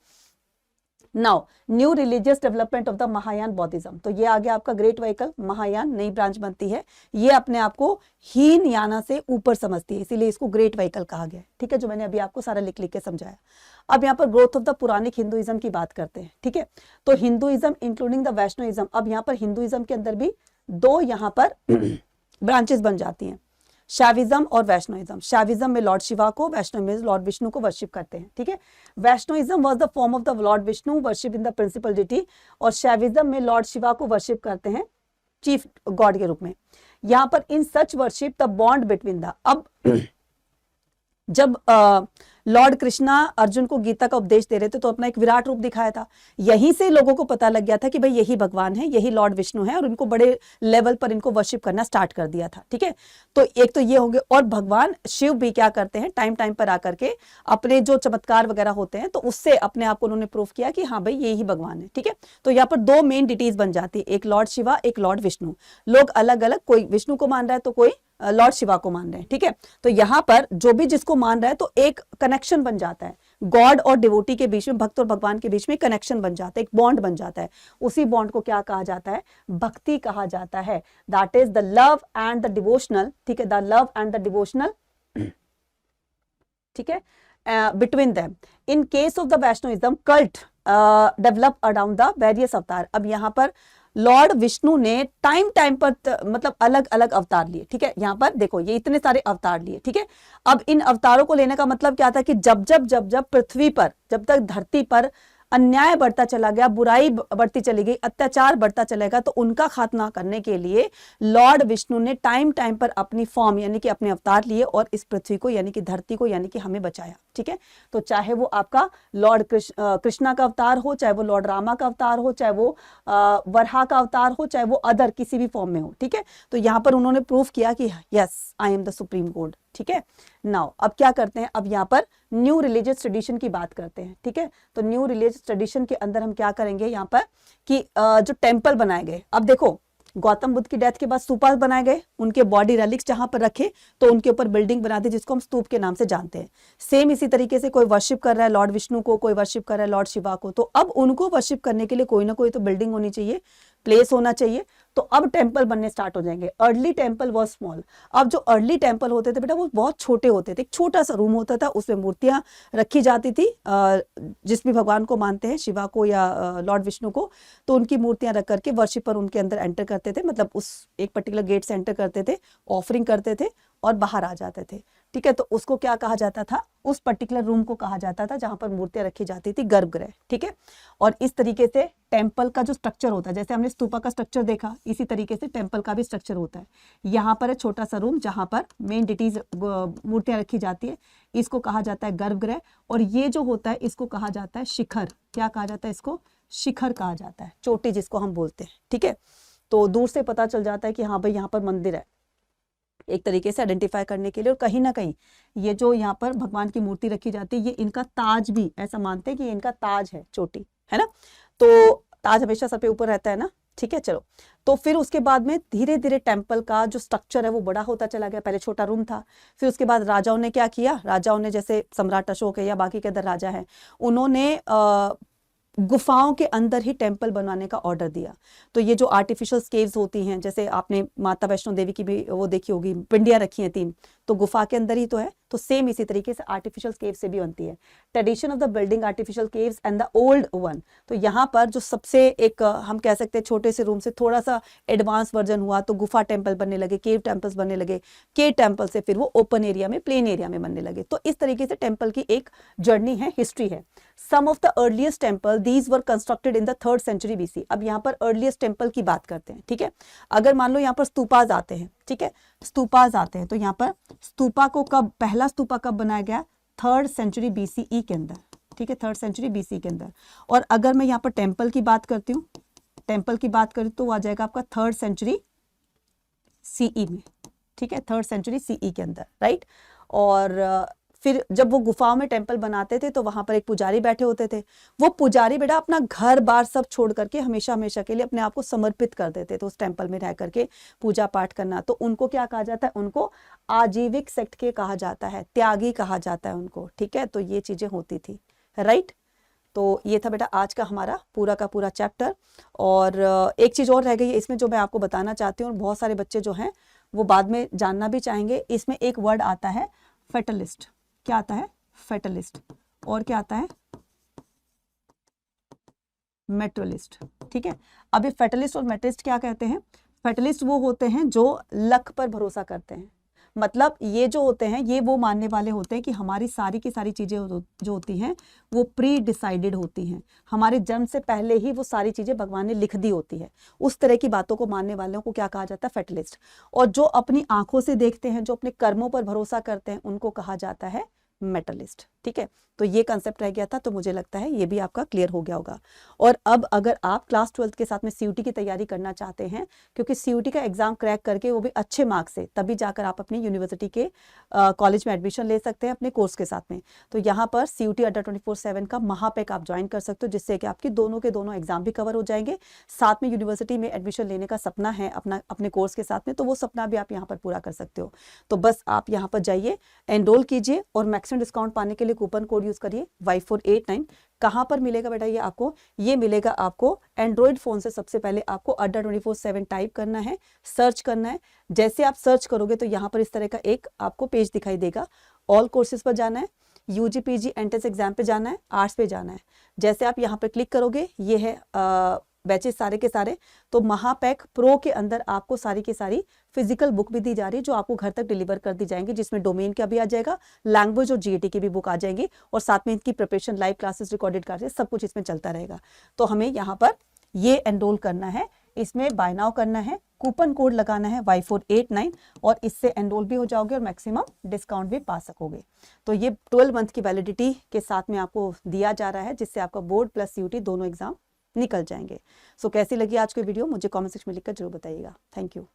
Now new religious development of the Mahayana बौद्धिज्म। तो ये आ गया आपका ग्रेट व्हीकल महायान, नई ब्रांच बनती है। ये अपने आप को हीन याना से ऊपर समझती है, इसीलिए इसको ग्रेट व्हीकल कहा गया है, ठीक है, जो मैंने अभी आपको सारा लिख लिख के समझाया। अब यहाँ पर growth of the Puranic Hinduism की बात करते हैं, ठीक है। तो हिंदुइज्म इंक्लूडिंग द वैष्णोइज्म। अब यहाँ पर हिंदुइज्म के अंदर भी दो यहाँ पर ब्रांचेस बन जाती हैं, शैविज्म और वैष्णोइज्म। शैविज्म में लॉर्ड शिवा को, वैष्णव में लॉर्ड विष्णु को वर्शिप करते हैं, ठीक है। Vaishnavism was the form of the lord Vishnu worship in the principle deity, और शैविज्म में लॉर्ड शिवा को वर्शिप करते हैं चीफ गॉड के रूप में। यहाँ पर in such worship the bond between the, अब जब लॉर्ड कृष्णा अर्जुन को गीता का उपदेश दे रहे थे तो अपना एक विराट रूप दिखाया था। यहीं से लोगों को पता लग गया था कि भाई यही भगवान है, यही लॉर्ड विष्णु है, और इनको बड़े लेवल पर इनको वर्शिप करना स्टार्ट कर दिया था, ठीक है। तो एक तो ये होंगे, और भगवान शिव भी क्या करते हैं, टाइम टाइम पर आकर के अपने जो चमत्कार वगैरह होते हैं तो उससे अपने आप को उन्होंने प्रूफ किया कि हाँ भाई यही भगवान है, ठीक है। तो यहाँ पर दो मेन डिटीज बन जाती है, एक लॉर्ड शिवा, एक लॉर्ड विष्णु। लोग अलग अलग, कोई विष्णु को मान रहा है तो कोई लॉर्ड शिवा को मान रहे हैं, ठीक है। तो यहाँ पर जो भी जिसको मान रहा है तो एक कनेक्शन बन जाता है, गॉड और डिवोटी के बीच में, भक्त और भगवान के बीच में कनेक्शन बन जाता है, एक बॉन्ड बन जाता है। उसी बॉन्ड को क्या कहा जाता है, भक्ति कहा जाता है। That is the love and the devotional, ठीक है, the love and the devotional, ठीक है, between them. In case of the Vaishnavism cult develop around the various avatar. अब यहाँ पर लॉर्ड विष्णु ने टाइम टाइम पर मतलब अलग अलग अवतार लिए, ठीक है। यहाँ पर देखो ये इतने सारे अवतार लिए, ठीक है। अब इन अवतारों को लेने का मतलब क्या था कि जब जब पृथ्वी पर, जब तक धरती पर अन्याय बढ़ता चला गया, बुराई बढ़ती चली गई, अत्याचार बढ़ता चलेगा, तो उनका खात्मा करने के लिए लॉर्ड विष्णु ने टाइम टाइम पर अपनी फॉर्म यानी कि अपने अवतार लिए और इस पृथ्वी को यानी कि धरती को यानी कि हमें बचाया, ठीक है। तो चाहे वो आपका लॉर्ड कृष्णा का अवतार हो, चाहे वो लॉर्ड रामा का अवतार हो, चाहे वो वरहा का अवतार हो, चाहे वो अदर किसी भी फॉर्म में हो, ठीक है। तो यहाँ पर उन्होंने प्रूफ किया कि yes I am the supreme God, ठीक है। नाउ अब क्या करते हैं, अब यहाँ पर न्यू रिलीजियस ट्रेडिशन की बात करते हैं, ठीक है। तो न्यू रिलीजियस ट्रेडिशन के अंदर हम क्या करेंगे यहाँ पर कि जो टेम्पल बनाए गए, अब देखो गौतम बुद्ध की डेथ के बाद स्तूपास बनाए गए, उनके बॉडी रेलिक्स जहां पर रखे तो उनके ऊपर बिल्डिंग बना दी जिसको हम स्तूप के नाम से जानते हैं। सेम इसी तरीके से कोई वर्शिप कर रहा है लॉर्ड विष्णु को, कोई वर्शिप कर रहा है लॉर्ड शिवा को, तो अब उनको वर्शिप करने के लिए कोई ना कोई तो बिल्डिंग होनी चाहिए, प्लेस होना चाहिए। तो अब टेम्पल बनने स्टार्ट हो जाएंगे। Early temple was small. अब जो अर्ली टेम्पल होते थे बेटा वो बहुत छोटे होते थे, एक छोटा सा रूम होता था, उसमें मूर्तियां रखी जाती थी, जिस भी भगवान को मानते हैं, शिवा को या लॉर्ड विष्णु को, तो उनकी मूर्तियां रख करके वर्शिपर उनके अंदर एंटर करते थे, मतलब उस एक पर्टिकुलर गेट से एंटर करते थे, ऑफरिंग करते थे और बाहर आ जाते थे, ठीक है। तो उसको क्या कहा जाता था, उस पर्टिकुलर रूम को कहा जाता था जहां पर मूर्तियां रखी जाती थी, गर्भगृह, ठीक है। और इस तरीके से टेम्पल का जो स्ट्रक्चर होता है, जैसे हमने स्तूपा का स्ट्रक्चर देखा, इसी तरीके से टेम्पल का भी स्ट्रक्चर होता है। यहाँ पर है छोटा सा रूम जहाँ पर मेन डिटीज मूर्तियां रखी जाती है, इसको कहा जाता है गर्भगृह। और ये जो होता है इसको कहा जाता है शिखर। क्या कहा जाता है इसको? शिखर कहा जाता है, चोटी जिसको हम बोलते हैं। ठीक है, तो दूर से पता चल जाता है कि हाँ भाई यहाँ पर मंदिर है, एक तरीके से आइडेंटिफाई करने के लिए। और कहीं ना कहीं ये जो यहाँ पर भगवान की मूर्ति रखी जाती है, ये इनका ताज भी, ऐसा मानते हैं कि ये इनका ताज है, चोटी है ना। तो ताज हमेशा सर पे ऊपर रहता है ना। ठीक है, चलो। तो फिर उसके बाद में धीरे धीरे टेम्पल का जो स्ट्रक्चर है वो बड़ा होता चला गया। पहले छोटा रूम था, फिर उसके बाद राजाओं ने क्या किया, राजाओं ने जैसे सम्राट अशोक है या बाकी के अदर राजा है, उन्होंने गुफाओं के अंदर ही टेम्पल बनवाने का ऑर्डर दिया। तो ये जो आर्टिफिशियल केव्स होती हैं, जैसे आपने माता वैष्णो देवी की भी वो देखी होगी, पिंडियां रखी हैं 3, तो गुफा के अंदर ही तो है। तो सेम इसी तरीके से आर्टिफिशियल केव से भी बनती है। Tradition of the building artificial caves and the old one. तो यहाँ पर जो सबसे एक हम कह सकते हैं छोटे से रूम से थोड़ा सा एडवांस वर्जन हुआ, तो गुफा टेम्पल बनने लगे, केव टेम्पल्स बनने लगे, केव टेम्पल से फिर वो ओपन एरिया में, प्लेन एरिया में बनने लगे। तो इस तरीके से टेम्पल की एक जर्नी है, हिस्ट्री है। Some of the earliest temple these were constructed in the 3rd century BC। अब यहाँ पर अर्लीस्ट टेम्पल की बात करते हैं। ठीक है, अगर मान लो यहाँ पर स्तूपाज आते हैं, ठीक है, स्तूपाज आते हैं, तो यहाँ पर स्तूपा को कब, पहला स्तूपा कब बनाया गया? 3rd century BCE के अंदर। ठीक है, 3rd century BC के अंदर। और अगर मैं यहाँ पर टेम्पल की बात करती हूँ, टेम्पल की बात करूँ तो आ जाएगा आपका 3rd century CE में। ठीक है, 3rd century CE के अंदर, राइट। और फिर जब वो गुफाओं में टेम्पल बनाते थे तो वहां पर एक पुजारी बैठे होते थे। वो पुजारी बेटा अपना घर बार सब छोड़ करके हमेशा हमेशा के लिए अपने आप को समर्पित कर देते थे उस टेम्पल में रह करके पूजा पाठ करना। तो उनको क्या कहा जाता है? उनको आजीविक सेक्ट के कहा जाता है, त्यागी कहा जाता है उनको। ठीक है, तो ये चीजें होती थी, राइट। तो ये था बेटा आज का हमारा पूरा का पूरा चैप्टर। और एक चीज और रह गई है इसमें जो मैं आपको बताना चाहती हूँ, और बहुत सारे बच्चे जो हैं वो बाद में जानना भी चाहेंगे। इसमें एक वर्ड आता है फेटलिस्ट। क्या आता है? फेटलिस्ट। और क्या आता है? मेटरलिस्ट। ठीक है, अब ये फेटलिस्ट और मेटरिस्ट क्या कहते हैं? फेटलिस्ट वो होते हैं जो लक पर भरोसा करते हैं। मतलब ये जो होते हैं ये वो मानने वाले होते हैं कि हमारी सारी की सारी चीजें जो होती हैं वो प्री डिसाइडेड होती हैं, हमारे जन्म से पहले ही वो सारी चीजें भगवान ने लिख दी होती है। उस तरह की बातों को मानने वालों को क्या कहा जाता है? फेटलिस्ट। और जो अपनी आंखों से देखते हैं, जो अपने कर्मों पर भरोसा करते हैं, उनको कहा जाता है मेटलिस्ट। ठीक है, तो ये कंसेप्ट रह गया था, तो मुझे लगता है ये भी आपका क्लियर हो गया होगा। और अब अगर आप क्लास 12th के साथ में CUT की तैयारी करना चाहते हैं, क्योंकि CUT का एग्जाम क्रैक करके वो भी अच्छे मार्क्स से, तभी जाकर आप अपनी यूनिवर्सिटी के कॉलेज में एडमिशन ले सकते हैं अपने कोर्स के साथ में। तो यहाँ पर CUT अड्डा 24/7 का महापैक आप ज्वाइन कर सकते हो, जिससे कि आपके दोनों के दोनों एग्जाम भी कवर हो जाएंगे। साथ में यूनिवर्सिटी में एडमिशन लेने का सपना है अपने कोर्स के साथ में, तो वो सपना भी आप यहाँ पर पूरा कर सकते हो। तो बस आप यहाँ पर जाइए, एनरोल कीजिए और मैक्सिमम डिस्काउंट पाने के लिए कूपन कोड यूज करिए Y489। कहां पर मिलेगा बेटा ये आपको? ये मिलेगा आपको एंड्रॉइड फोन से। सबसे पहले आपको अड्डा 24/7 टाइप करना है, सर्च करना है। जैसे आप सर्च करोगे तो यहाँ पर इस तरह का एक आपको पेज दिखाई देगा। ऑल कोर्सेज पर जाना है, UG PG एंट्रेंस एग्जाम पे जाना है, आर्ट्स पे जाना है। जैसे आप यहाँ पर क्लिक करोगे, ये है बैचेस सारे के सारे। तो महापैक प्रो के अंदर आपको सारी की सारी फिजिकल बुक भी दी जा रही है, जो आपको घर तक डिलीवर कर दी जाएंगी, जिसमें डोमेन का भी आ जाएगा, लैंग्वेज और GAT की भी बुक आ जाएंगी, और साथ में इनकी preparation, live classes, recorded classes, सब कुछ इसमें चलता रहेगा। तो हमें यहाँ पर ये एनरोल करना है, इसमें बाय नाउ करना है, कूपन कोड लगाना है Y489, और इससे एनरोल भी हो जाओगे और मैक्सिमम डिस्काउंट भी पा सकोगे। तो ये 12 मंथ की वैलिडिटी के साथ में आपको दिया जा रहा है, जिससे आपका बोर्ड प्लस CUT दोनों एग्जाम निकल जाएंगे। सो कैसी लगी आज की वीडियो मुझे कमेंट सेक्शन में लिखकर जरूर बताइएगा। Thank you.